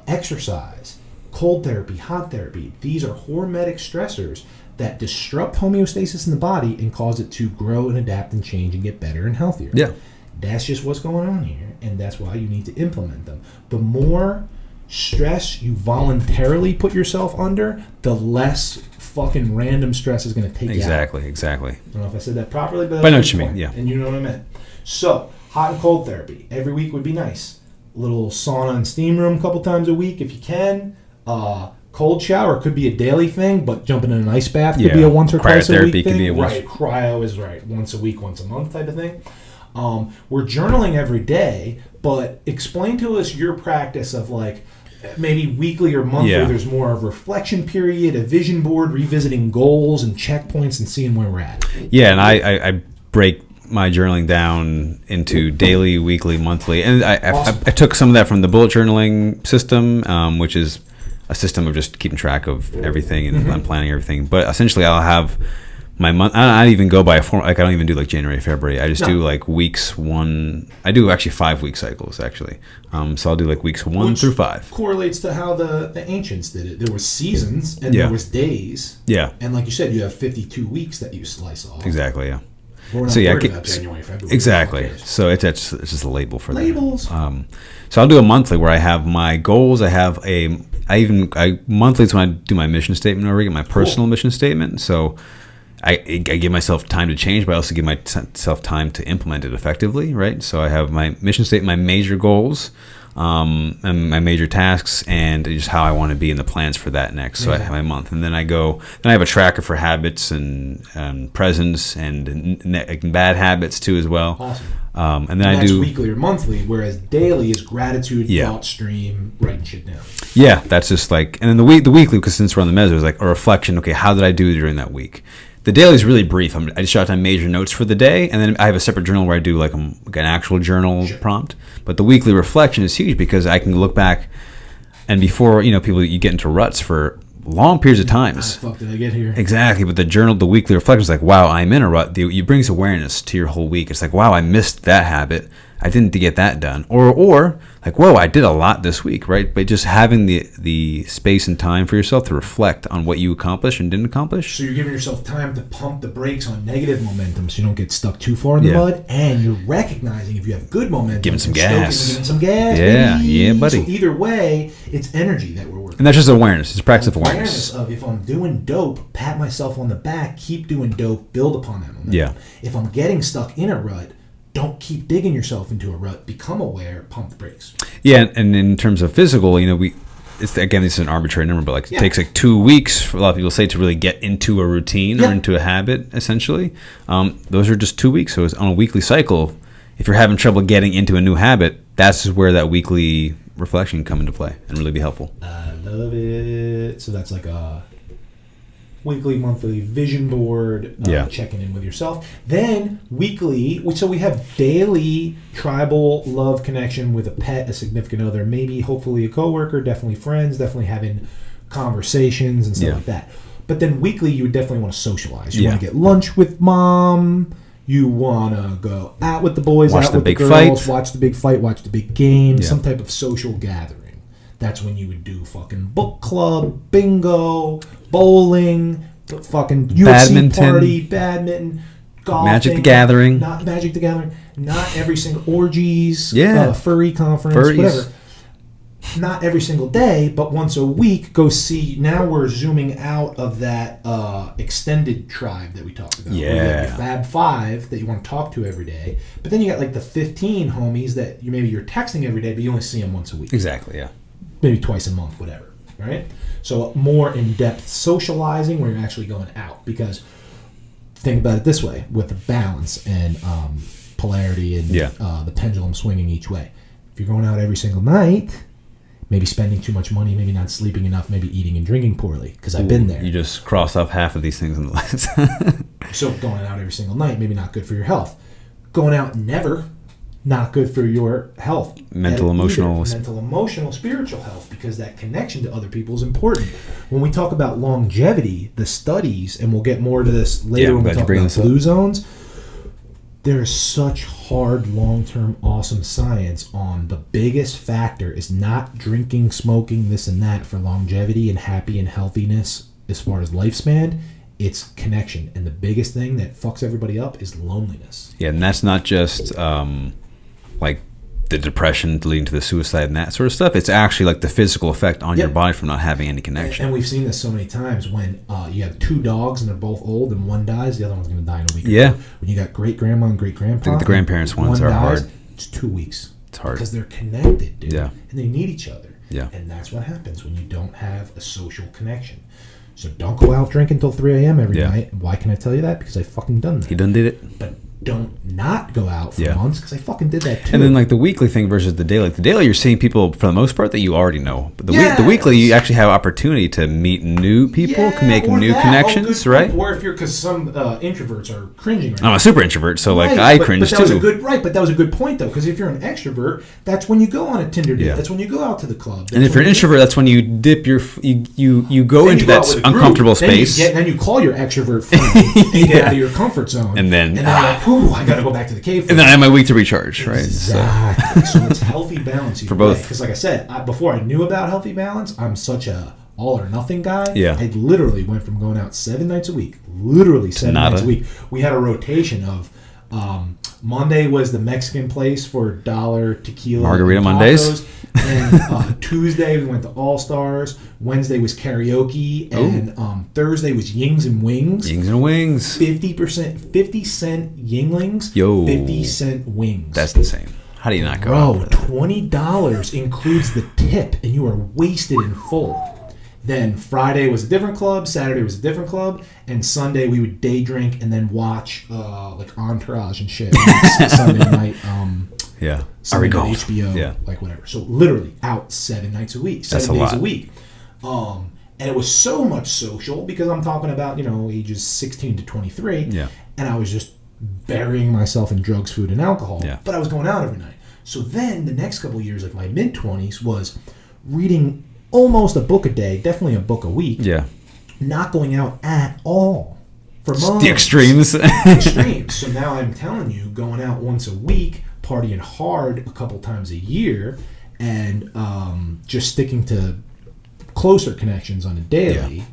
Speaker 2: Exercise, cold therapy, hot therapy, these are hormetic stressors that disrupt homeostasis in the body and cause it to grow and adapt and change and get better and healthier.
Speaker 1: Yeah.
Speaker 2: That's just what's going on here, and that's why you need to implement them. The more stress you voluntarily put yourself under, the less fucking random stress is going to take you out.
Speaker 1: Exactly.
Speaker 2: I don't know if I said that properly, but
Speaker 1: I know what you mean, yeah.
Speaker 2: And you know what I meant. So, hot and cold therapy every week would be nice. A little sauna and steam room a couple times a week if you can. Cold shower could be a daily thing, but jumping in an ice bath could be a once or twice a week thing.
Speaker 1: Could be a
Speaker 2: right, cryo is right, once a week, once a month type of thing. We're journaling every day, but explain to us your practice of like maybe weekly or monthly.
Speaker 1: Yeah.
Speaker 2: There's more of a reflection period, a vision board, revisiting goals and checkpoints and seeing where we're at.
Speaker 1: Yeah, and I break my journaling down into daily, weekly, monthly, and I took some of that from the bullet journaling system, which is a system of just keeping track of everything and planning everything. But essentially, I'll have my month. I don't even go by a form. Like I don't even do like January, February. I just do like weeks one. I do actually 5-week cycles actually. So I'll do like weeks 1 through 5.
Speaker 2: Correlates to how the ancients did it. There were seasons and there was days.
Speaker 1: Yeah.
Speaker 2: And like you said, you have 52 weeks that you slice off.
Speaker 1: Exactly. Yeah.
Speaker 2: We're not worried about January, February.
Speaker 1: Exactly. So it's just a label for
Speaker 2: labels.
Speaker 1: So I'll do a monthly where I have my goals. I monthly is when I do my mission statement over again, my personal mission statement. So I give myself time to change, but I also give myself time to implement it effectively, right? So I have my mission statement, my major goals, and my major tasks, and just how I want to be in the plans for that next. So I have my month, and then I have a tracker for habits and presence and bad habits too as well.
Speaker 2: Awesome.
Speaker 1: And then
Speaker 2: that's weekly or monthly, whereas daily is gratitude, thought stream, writing shit down.
Speaker 1: Yeah, that's just like, and then the weekly, because since we're on the meso, is like a reflection. Okay, how did I do during that week? The daily is really brief. I just jot down major notes for the day, and then I have a separate journal where I do like an actual journal prompt. But the weekly reflection is huge because I can look back, and before people, you get into ruts for long periods of times.
Speaker 2: How the fuck did I get here?
Speaker 1: Exactly, but the weekly reflection is like, wow, I'm in a rut. It brings awareness to your whole week. It's like, wow, I missed that habit. I didn't get that done. Or like, whoa, I did a lot this week, right? But just having the space and time for yourself to reflect on what you accomplished and didn't accomplish.
Speaker 2: So you're giving yourself time to pump the brakes on negative momentum so you don't get stuck too far in the mud. And you're recognizing if you have good momentum.
Speaker 1: Giving some gas.
Speaker 2: Giving some gas.
Speaker 1: Yeah,
Speaker 2: baby.
Speaker 1: yeah, buddy.
Speaker 2: So either way, it's energy that we're working.
Speaker 1: And that's just awareness. It's a practice of awareness.
Speaker 2: Of if I'm doing dope, pat myself on the back, keep doing dope, build upon that momentum.
Speaker 1: Yeah.
Speaker 2: If I'm getting stuck in a rut, don't keep digging yourself into a rut. Become aware. Pump the brakes.
Speaker 1: Yeah, and in terms of physical, this is an arbitrary number, but it takes like 2 weeks for a lot of people say to really get into a routine or into a habit. Essentially, those are just 2 weeks. So it's on a weekly cycle. If you're having trouble getting into a new habit, that's where that weekly reflection can come into play and really be helpful.
Speaker 2: I love it. So that's like a weekly, monthly vision board, checking in with yourself. Then weekly, so we have daily tribal love connection with a pet, a significant other, maybe hopefully a coworker, definitely friends, definitely having conversations and stuff
Speaker 1: Yeah.
Speaker 2: like that. But then weekly, you would definitely want to socialize. You
Speaker 1: Yeah.
Speaker 2: want to get lunch with mom. You want to go out with the boys,
Speaker 1: Watch
Speaker 2: out
Speaker 1: the
Speaker 2: with
Speaker 1: big
Speaker 2: the girls,
Speaker 1: fight.
Speaker 2: watch the big fight, watch the big game,
Speaker 1: Yeah.
Speaker 2: some type of social gathering. That's when you would do fucking book club, bingo, bowling, fucking UFC
Speaker 1: Badminton.
Speaker 2: party, badminton, golfing.
Speaker 1: Magic the Gathering.
Speaker 2: Not Magic the Gathering. Not every single orgies.
Speaker 1: Yeah.
Speaker 2: Furry conference.
Speaker 1: Furries.
Speaker 2: Whatever. Not every single day, but once a week, go see. Now we're zooming out of that extended tribe that we talked about.
Speaker 1: Yeah.
Speaker 2: You got your Fab Five that you want to talk to every day, but then you got like the 15 homies that you're texting every day, but you only see them once a week,
Speaker 1: Exactly. Yeah.
Speaker 2: maybe twice a month, whatever. Right. So more in-depth socializing where you're actually going out, because think about it this way: with the balance and polarity and
Speaker 1: Yeah.
Speaker 2: the pendulum swinging each way. If you're going out every single night, maybe spending too much money, maybe not sleeping enough, maybe eating and drinking poorly, because I've been there.
Speaker 1: You just crossed off half of these things in the list.
Speaker 2: So going out every single night, maybe not good for your health. Going out never, not good for your health.
Speaker 1: Mental, emotional.
Speaker 2: Mental, emotional, spiritual health, because that connection to other people is important. When we talk about longevity, the studies, and we'll get more to this later
Speaker 1: Yeah,
Speaker 2: when we
Speaker 1: glad you
Speaker 2: talk
Speaker 1: bring
Speaker 2: about
Speaker 1: this up.
Speaker 2: blue zones, there's such hard, long-term, awesome science on the biggest factor is not drinking, smoking, this and that for longevity and happy and healthiness as far as lifespan. It's connection. And the biggest thing that fucks everybody up is loneliness.
Speaker 1: Yeah, and that's not just like the depression leading to the suicide and that sort of stuff. It's actually like the physical effect on your
Speaker 2: Yep.
Speaker 1: body from not having any connection.
Speaker 2: And we've seen this so many times when you have two dogs and they're both old and one dies, the other one's going to die in a week.
Speaker 1: Yeah.
Speaker 2: When you got great-grandma and great-grandpa.
Speaker 1: I think the grandparents
Speaker 2: and
Speaker 1: ones
Speaker 2: one
Speaker 1: are
Speaker 2: dies,
Speaker 1: hard.
Speaker 2: It's 2 weeks.
Speaker 1: It's hard.
Speaker 2: Because they're connected, dude.
Speaker 1: Yeah.
Speaker 2: And they need each other.
Speaker 1: Yeah.
Speaker 2: And that's what happens when you don't have a social connection. So don't go out drinking until 3 a.m. every
Speaker 1: Yeah.
Speaker 2: night. Why can I tell you that? Because I fucking done that.
Speaker 1: He done did it.
Speaker 2: But don't not go out for
Speaker 1: Yeah.
Speaker 2: months, because I fucking did that too.
Speaker 1: And then like the weekly thing versus the daily. Like the daily, you're seeing people for the most part that you already know. But the
Speaker 2: Yes.
Speaker 1: the weekly, you actually have opportunity to meet new people, can make
Speaker 2: or
Speaker 1: new
Speaker 2: that.
Speaker 1: connections,
Speaker 2: good
Speaker 1: right?
Speaker 2: point. Or if you're, because some introverts are cringing right
Speaker 1: I'm a super introvert, so like
Speaker 2: Right,
Speaker 1: I
Speaker 2: but
Speaker 1: cringe
Speaker 2: that was
Speaker 1: too.
Speaker 2: a good but that was a good point though, because if you're an extrovert, that's when you go on a Tinder date.
Speaker 1: Yeah.
Speaker 2: That's when you go out to the club.
Speaker 1: And if you're an introvert, that's when you dip your you go
Speaker 2: Then
Speaker 1: into
Speaker 2: you go
Speaker 1: that
Speaker 2: out with a group,
Speaker 1: uncomfortable
Speaker 2: then you
Speaker 1: space.
Speaker 2: then you call your extrovert friend and get out of your comfort zone,
Speaker 1: And then-
Speaker 2: you're like, "Ooh, I got to go back to the cave."
Speaker 1: And then I have my week to recharge, right? So,
Speaker 2: Exactly. So it's healthy balance
Speaker 1: For both.
Speaker 2: Because like I said, before I knew about healthy balance, I'm such a all or nothing guy.
Speaker 1: Yeah.
Speaker 2: I literally went from going out 7 nights a week, literally 7
Speaker 1: nada.
Speaker 2: nights a week. We had a rotation of Monday was the Mexican place for $1 tequila
Speaker 1: Margarita
Speaker 2: and
Speaker 1: Mondays.
Speaker 2: tacos. And Tuesday we went to All Stars. Wednesday was karaoke, and Thursday was Yings and Wings.
Speaker 1: Yings and wings.
Speaker 2: 50 cent Yinglings.
Speaker 1: Yo.
Speaker 2: 50-cent wings.
Speaker 1: That's insane. How do you not go
Speaker 2: Bro,
Speaker 1: out for that?
Speaker 2: $20 includes the tip, and you are wasted in full. Then Friday was a different club, Saturday was a different club, and Sunday we would day drink and then watch like Entourage and shit. Sunday night,
Speaker 1: Yeah.
Speaker 2: Sunday
Speaker 1: Ari
Speaker 2: night
Speaker 1: Gold.
Speaker 2: HBO,
Speaker 1: Yeah.
Speaker 2: like whatever. So literally out 7 nights a week,
Speaker 1: That's
Speaker 2: 7
Speaker 1: a
Speaker 2: days
Speaker 1: lot.
Speaker 2: a week. And it was so much social because I'm talking about, ages 16 to 23.
Speaker 1: Yeah.
Speaker 2: And I was just burying myself in drugs, food, and alcohol.
Speaker 1: Yeah.
Speaker 2: But I was going out every night. So then the next couple of years, like my mid-20s, was reading almost a book a day, definitely a book a week,
Speaker 1: Yeah.
Speaker 2: not going out at all for months.
Speaker 1: The extremes.
Speaker 2: Extremes. So now I'm telling you, going out once a week, partying hard a couple times a year, and just sticking to closer connections on a daily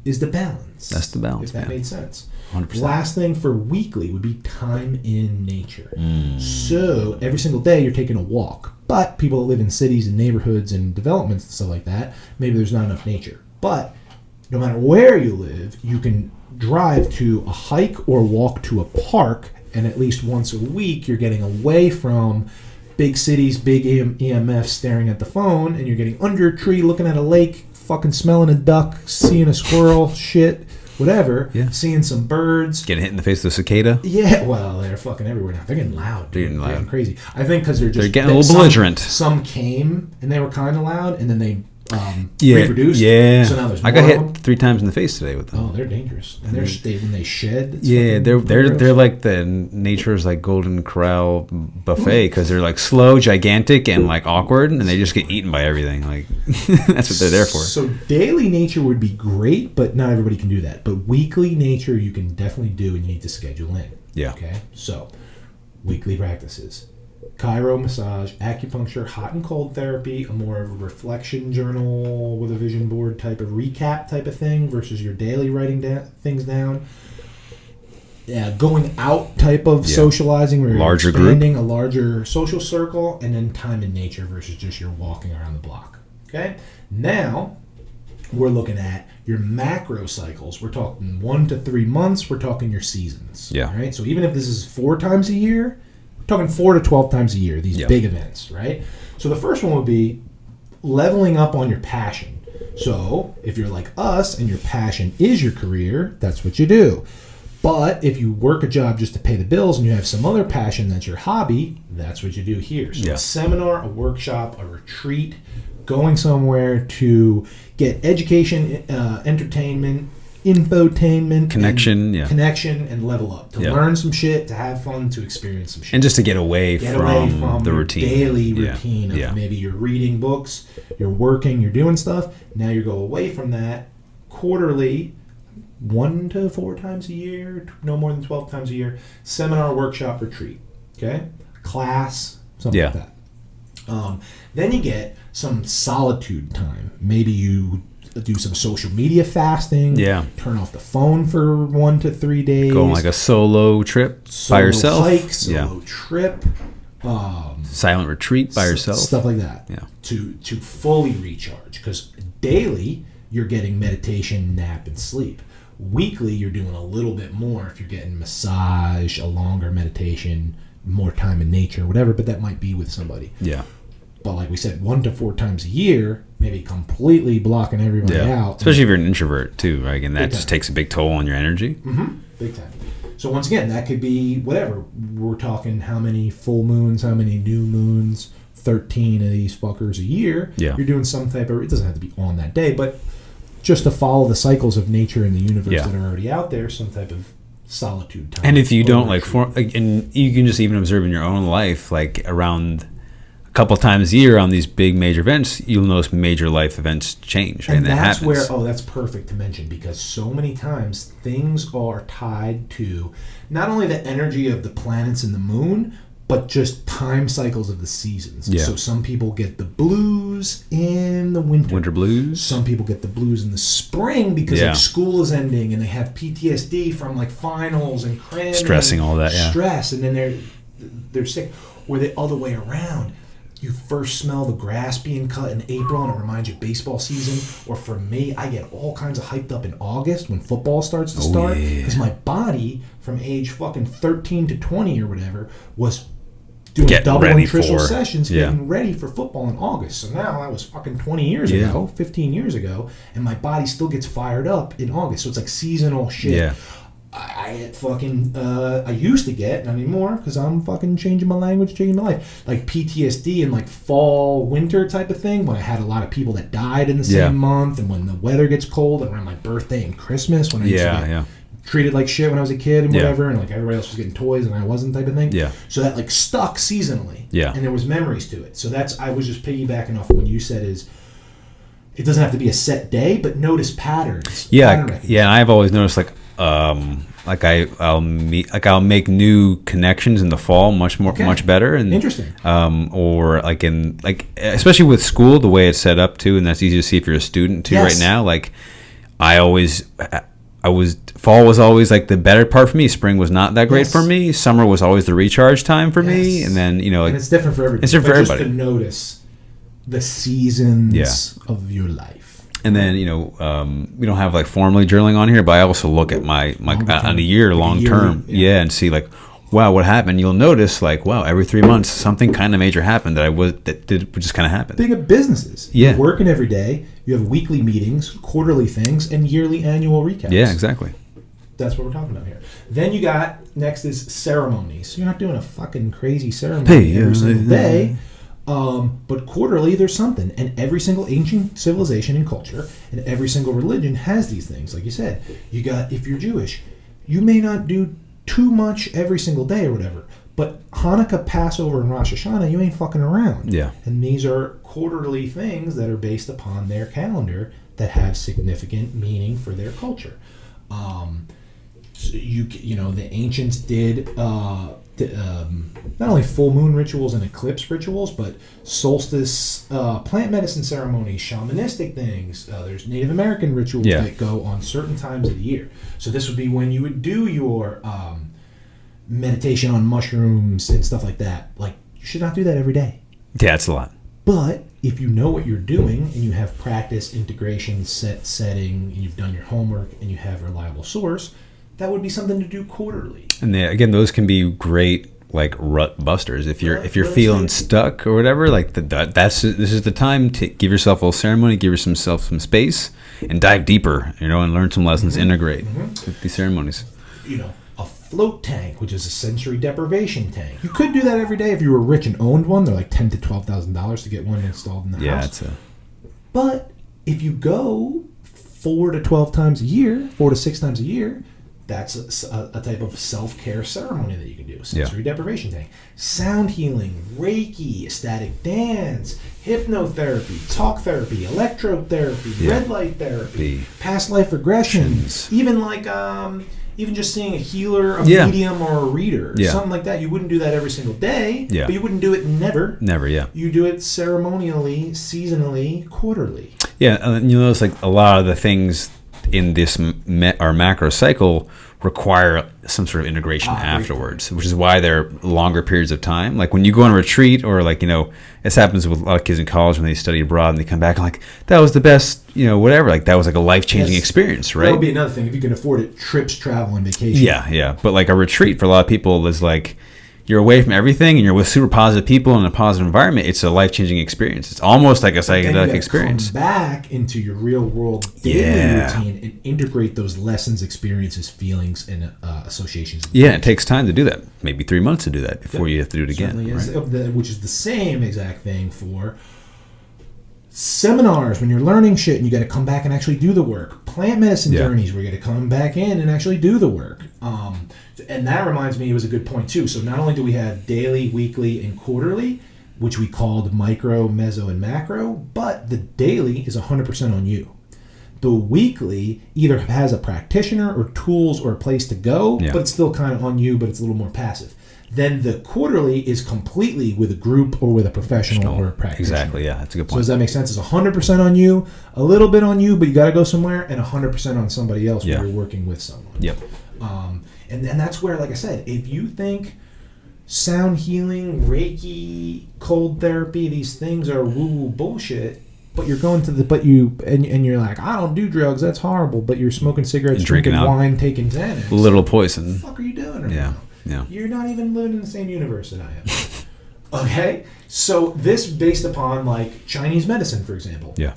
Speaker 2: is the balance.
Speaker 1: That's the balance,
Speaker 2: If that
Speaker 1: man.
Speaker 2: made sense.
Speaker 1: 100%.
Speaker 2: Last thing for weekly would be time in nature. So every single day you're taking a walk. But people that live in cities and neighborhoods and developments and stuff like that, maybe there's not enough nature. But no matter where you live, you can drive to a hike or walk to a park, and at least once a week you're getting away from big cities, big EMFs staring at the phone, and you're getting under a tree, looking at a lake, fucking smelling a duck, seeing a squirrel, shit, whatever,
Speaker 1: Yeah.
Speaker 2: seeing some birds.
Speaker 1: Getting hit in the face with a cicada.
Speaker 2: Yeah, well, they're fucking everywhere now. They're getting loud.
Speaker 1: They're getting loud.
Speaker 2: crazy. I think because they're
Speaker 1: They're getting a little belligerent.
Speaker 2: Some came and they were kind of loud, and then they reproduce.
Speaker 1: Yeah.
Speaker 2: So now there's more
Speaker 1: I got
Speaker 2: of
Speaker 1: hit
Speaker 2: them.
Speaker 1: 3 times in the face today with them.
Speaker 2: Oh, they're dangerous. And when they shed. It's
Speaker 1: Yeah,
Speaker 2: fucking
Speaker 1: they're
Speaker 2: gross.
Speaker 1: like the nature's like golden corral buffet because they're like slow, gigantic, and like awkward, and they just get eaten by everything. Like that's what they're there for.
Speaker 2: So daily nature would be great, but not everybody can do that. But weekly nature you can definitely do, and you need to schedule in.
Speaker 1: Yeah.
Speaker 2: Okay. So weekly practices: chiro massage, acupuncture, hot and cold therapy, a more of a reflection journal with a vision board type of recap type of thing versus your daily writing things down. Yeah, going out type of socializing where
Speaker 1: Larger
Speaker 2: you're expanding a larger social circle, and then time in nature versus just you're walking around the block. Okay? Now, we're looking at your macro cycles. We're talking 1 to 3 months. We're talking your seasons.
Speaker 1: Yeah.
Speaker 2: Right? So even if this is 4 times a year, we're talking 4 to 12 times a year, these big events, right? So the first one would be leveling up on your passion. So if you're like us and your passion is your career, that's what you do. But if you work a job just to pay the bills and you have some other passion that's your hobby, that's what you do here. So a seminar, a workshop, a retreat, going somewhere to get education, entertainment, infotainment,
Speaker 1: Connection,
Speaker 2: connection, and level up. To learn some shit, to have fun, to experience some shit.
Speaker 1: And just to get away from the
Speaker 2: your
Speaker 1: routine.
Speaker 2: daily routine of maybe you're reading books, you're working, you're doing stuff. Now you go away from that quarterly, 1 to 4 times a year, no more than 12 times a year, seminar, workshop, retreat, okay? Class, something like that. Then you get some solitude time. Maybe you do some social media fasting.
Speaker 1: Yeah.
Speaker 2: Turn off the phone for 1 to 3 days.
Speaker 1: Go on like a solo trip by yourself.
Speaker 2: Hike, solo trip.
Speaker 1: Silent retreat by yourself.
Speaker 2: Stuff like that.
Speaker 1: Yeah.
Speaker 2: To fully recharge. Because daily, you're getting meditation, nap, and sleep. Weekly, you're doing a little bit more if you're getting massage, a longer meditation, more time in nature, whatever, but that might be with somebody.
Speaker 1: Yeah.
Speaker 2: But like we said, 1 to 4 times a year, maybe completely blocking everybody out.
Speaker 1: Especially if you're an introvert too, right? And that
Speaker 2: Big
Speaker 1: just
Speaker 2: time.
Speaker 1: takes a big toll on your energy.
Speaker 2: Mm-hmm. Big time. So once again, that could be whatever. We're talking how many full moons, how many new moons, 13 of these fuckers a year.
Speaker 1: Yeah.
Speaker 2: You're doing some type of, it doesn't have to be on that day, but just to follow the cycles of nature and the universe that are already out there, some type of solitude time.
Speaker 1: And if you don't and you can just even observe in your own life, like around a couple times a year on these big major events, you'll notice major life events change.
Speaker 2: And
Speaker 1: that's
Speaker 2: where, that's perfect to mention, because so many times things are tied to not only the energy of the planets and the moon, but just time cycles of the seasons.
Speaker 1: Yeah.
Speaker 2: So some people get the blues in the winter.
Speaker 1: Winter blues.
Speaker 2: Some people get the blues in the spring because like school is ending and they have PTSD from like finals and cramming.
Speaker 1: Stressing all that,
Speaker 2: Stress, and then they're sick. Or the other way around. You first smell the grass being cut in April and it reminds you of baseball season. Or for me, I get all kinds of hyped up in August when football starts to start. Because my body, from age fucking 13 to 20 or whatever, was doing double and triple sessions getting ready for football in August. So now that was fucking 20 years ago, 15 years ago, and my body still gets fired up in August. So it's like seasonal shit.
Speaker 1: Yeah.
Speaker 2: I get fucking, I used to get, not anymore, because I'm fucking changing my language, changing my life, like PTSD in like fall, winter type of thing, when I had a lot of people that died in the same month, and when the weather gets cold, and around my birthday and Christmas, when I used to get treated like shit when I was a kid and whatever, and like everybody else was getting toys and I wasn't, type of thing.
Speaker 1: Yeah.
Speaker 2: So that like stuck seasonally.
Speaker 1: Yeah.
Speaker 2: And there was memories to it. So I was just piggybacking off of what you said is, it doesn't have to be a set day, but notice patterns.
Speaker 1: Yeah. Yeah. I've always noticed I'll make new connections in the fall much better, and
Speaker 2: interesting.
Speaker 1: Or especially with school, the way it's set up too, and that's easy to see if you're a student too. Right now, like fall was always like the better part for me. Spring was not that great for me. Summer was always the recharge time for me, and then and
Speaker 2: it's different for everybody.
Speaker 1: It's different for everybody.
Speaker 2: Just to notice the seasons of your life.
Speaker 1: And then we don't have like formally journaling on here, but I also look at my on a year long term, and see like, wow, what happened? You'll notice like, wow, every 3 months something kind of major happened that just kind of happened.
Speaker 2: Think of businesses. You're working every day. You have weekly meetings, quarterly things, and yearly annual recaps.
Speaker 1: Yeah, exactly.
Speaker 2: That's what we're talking about here. Then you got next is ceremonies. You're not doing a fucking crazy ceremony every single day. But quarterly, there's something. And every single ancient civilization and culture and every single religion has these things. Like you said, if you're Jewish, you may not do too much every single day or whatever. But Hanukkah, Passover, and Rosh Hashanah, you ain't fucking around.
Speaker 1: Yeah.
Speaker 2: And these are quarterly things that are based upon their calendar that have significant meaning for their culture. So the ancients did not only full moon rituals and eclipse rituals, but solstice plant medicine ceremonies, shamanistic things. There's Native American rituals that go on certain times of the year. So this would be when you would do your meditation on mushrooms and stuff like that. Like, you should not do that every day.
Speaker 1: Yeah, it's a lot.
Speaker 2: But if you know what you're doing and you have practice, integration, setting, and you've done your homework and you have a reliable source, that would be something to do quarterly.
Speaker 1: And again, those can be great like rut busters. If you're feeling stuck or whatever, like this is the time to give yourself a little ceremony, give yourself some space, and dive deeper. And learn some lessons, integrate with these ceremonies.
Speaker 2: A float tank, which is a sensory deprivation tank. You could do that every day if you were rich and owned one. They're like $10,000 to $12,000 to get one installed in the house. But if you go 4 to 6 times a year, that's a type of self-care ceremony that you can do. Sensory deprivation tank. Sound healing, Reiki, ecstatic dance, hypnotherapy, talk therapy, electrotherapy, red light therapy, past life regressions, even like even just seeing a healer, a medium, or a reader, something like that. You wouldn't do that every single day, but you wouldn't do it never.
Speaker 1: Never, You
Speaker 2: do it ceremonially, seasonally, quarterly.
Speaker 1: Yeah, and you'll notice like a lot of the things in this our macro cycle require some sort of integration afterwards, which is why they're longer periods of time. Like when you go on a retreat, or like, this happens with a lot of kids in college when they study abroad and they come back and like, that was the best, whatever. Like that was like a life-changing experience, right?
Speaker 2: That would be another thing. If you can afford it, trips, travel, and vacation.
Speaker 1: Yeah. But like a retreat for a lot of people is like, you're away from everything and you're with super positive people in a positive environment. It's a life-changing experience. It's almost like a psychedelic experience.
Speaker 2: Come back into your real-world daily routine and integrate those lessons, experiences, feelings, and associations.
Speaker 1: Yeah, it takes time to do that. Maybe 3 months to do that before you have to do it again.
Speaker 2: Right? Which is the same exact thing for seminars when you're learning shit and you got to come back and actually do the work. Plant medicine journeys where you got to come back in and actually do the work. And that reminds me, it was a good point too. So not only do we have daily, weekly, and quarterly, which we called micro, meso, and macro, but the daily is 100% on you. The weekly either has a practitioner or tools or a place to go, but it's still kind of on you, but it's a little more passive. Then the quarterly is completely with a group or with a professional or a practitioner.
Speaker 1: Exactly, yeah, that's a good point.
Speaker 2: So does that make sense? It's 100% on you, a little bit on you, but you got to go somewhere, and 100% on somebody else when you're working with someone.
Speaker 1: Yep.
Speaker 2: And that's where, like I said, if you think sound healing, Reiki, cold therapy, these things are woo-woo bullshit, but you're going to and you're like, I don't do drugs, that's horrible, but you're smoking cigarettes, drinking wine, taking Xanax.
Speaker 1: Little poison.
Speaker 2: What the fuck are you doing right now? Yeah. You're not even living in the same universe that I am. Okay? So this based upon, like, Chinese medicine, for example.
Speaker 1: Yeah.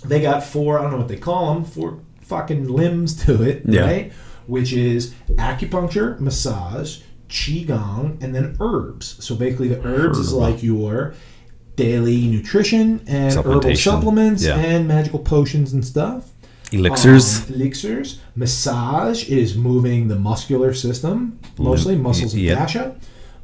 Speaker 2: They got 4, I don't know what they call them, 4 fucking limbs to it, right? Which is acupuncture, massage, qigong, and then herbs. So basically the herbs is like your daily nutrition and herbal supplements and magical potions and stuff.
Speaker 1: Elixirs.
Speaker 2: Massage is moving the muscular system, mostly muscles and fascia.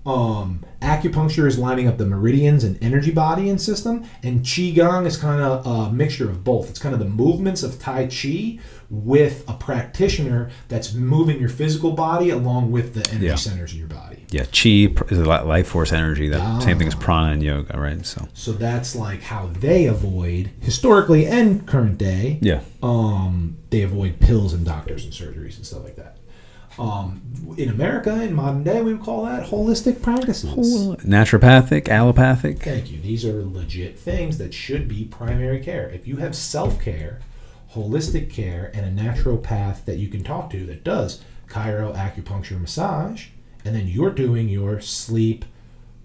Speaker 2: Acupuncture is lining up the meridians and energy body and system. And qigong is kind of a mixture of both. It's kind of the movements of Tai Chi with a practitioner that's moving your physical body along with the energy centers in your body.
Speaker 1: Yeah, Chi is a life force energy. Same thing as prana and yoga, right?
Speaker 2: So that's like how they avoid, historically and current day, they avoid pills and doctors and surgeries and stuff like that. In America, in modern day, we would call that holistic practices.
Speaker 1: Naturopathic, allopathic.
Speaker 2: Thank you. These are legit things that should be primary care. If you have self-care, holistic care, and a naturopath that you can talk to that does chiro, acupuncture, massage, and then you're doing your sleep,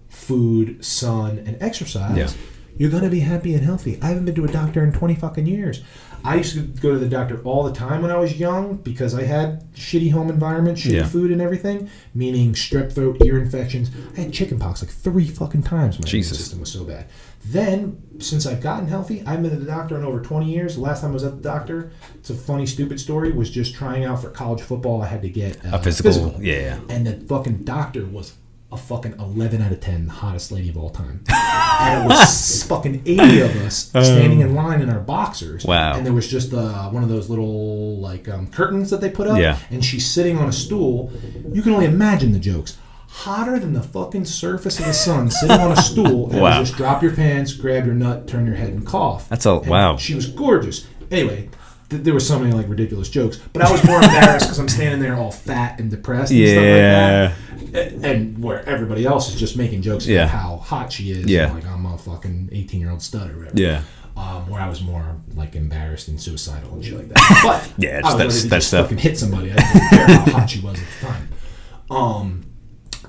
Speaker 2: food, sun, and exercise, You're going to be happy and healthy. I haven't been to a doctor in 20 fucking years. I used to go to the doctor all the time when I was young because I had shitty home environment, shitty food and everything, meaning strep throat, ear infections. I had chicken pox like 3 fucking times. My immune system was so bad. Then, since I've gotten healthy, I've been to the doctor in over 20 years. The last time I was at the doctor, it's a funny, stupid story, was just trying out for college football. I had to get
Speaker 1: a physical. Yeah.
Speaker 2: And the fucking doctor was a fucking 11 out of 10, the hottest lady of all time. And it was fucking 80 of us standing in line in our boxers.
Speaker 1: Wow.
Speaker 2: And there was just one of those little like curtains that they put up.
Speaker 1: Yeah.
Speaker 2: And she's sitting on a stool. You can only imagine the jokes. Hotter than the fucking surface of the sun, sitting on a stool, and
Speaker 1: wow.
Speaker 2: just drop your pants, grab your nut, turn your head, and cough.
Speaker 1: Wow.
Speaker 2: She was gorgeous. Anyway, there were so many like ridiculous jokes, but I was more embarrassed because I'm standing there all fat and depressed and stuff like that, and where everybody else is just making jokes about how hot she is.
Speaker 1: Yeah.
Speaker 2: And, like I'm a fucking 18-year-old stud or whatever.
Speaker 1: Yeah.
Speaker 2: Where I was more like embarrassed and suicidal and shit like that. But
Speaker 1: yeah,
Speaker 2: I was
Speaker 1: that's
Speaker 2: just fucking hit somebody. I didn't care how hot she was at the time.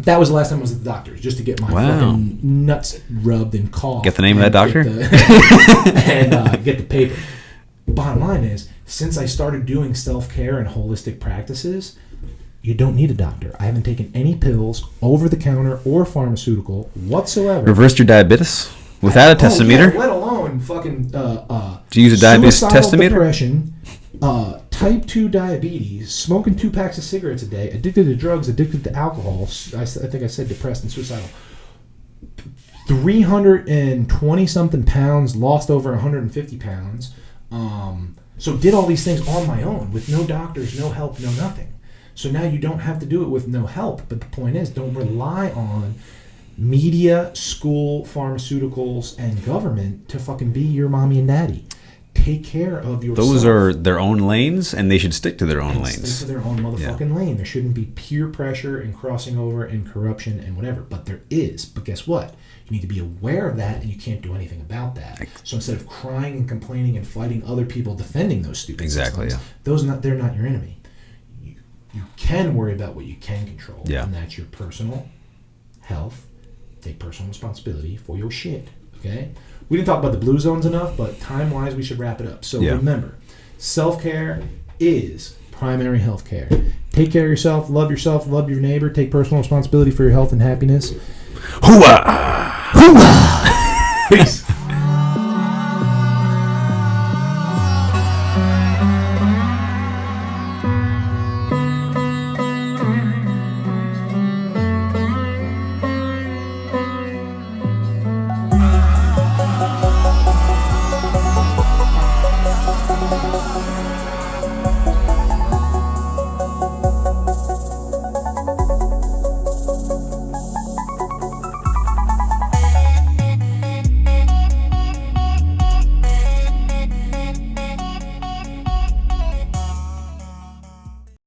Speaker 2: That was the last time I was at the doctor, just to get my fucking nuts rubbed and cough.
Speaker 1: Get the name of that doctor?
Speaker 2: Get the paper. Bottom line is, since I started doing self-care and holistic practices, you don't need a doctor. I haven't taken any pills, over-the-counter or pharmaceutical whatsoever.
Speaker 1: Reversed your diabetes without a testimeter?
Speaker 2: Yeah, let alone fucking
Speaker 1: do you use a diabetes testimeter?
Speaker 2: Depression, type 2 diabetes, smoking 2 packs of cigarettes a day, addicted to drugs, addicted to alcohol. I think I said depressed and suicidal. 320 something pounds, lost over 150 pounds. So did all these things on my own with no doctors, no help, no nothing. So now you don't have to do it with no help. But the point is, don't rely on media, school, pharmaceuticals, and government to fucking be your mommy and daddy. Take care of yourself.
Speaker 1: Those are their own lanes, and they should stick to their own lanes.
Speaker 2: Stick to their own motherfucking lane. There shouldn't be peer pressure and crossing over and corruption and whatever. But there is. But guess what? You need to be aware of that, and you can't do anything about that. So instead of crying and complaining and fighting other people defending those stupid systems, they're not your enemy. You can worry about what you can control, and that's your personal health. Take personal responsibility for your shit, okay? We didn't talk about the blue zones enough, but time-wise, we should wrap it up. So remember, self-care is primary health care. Take care of yourself, love your neighbor, take personal responsibility for your health and happiness.
Speaker 1: Hooah!
Speaker 2: Peace.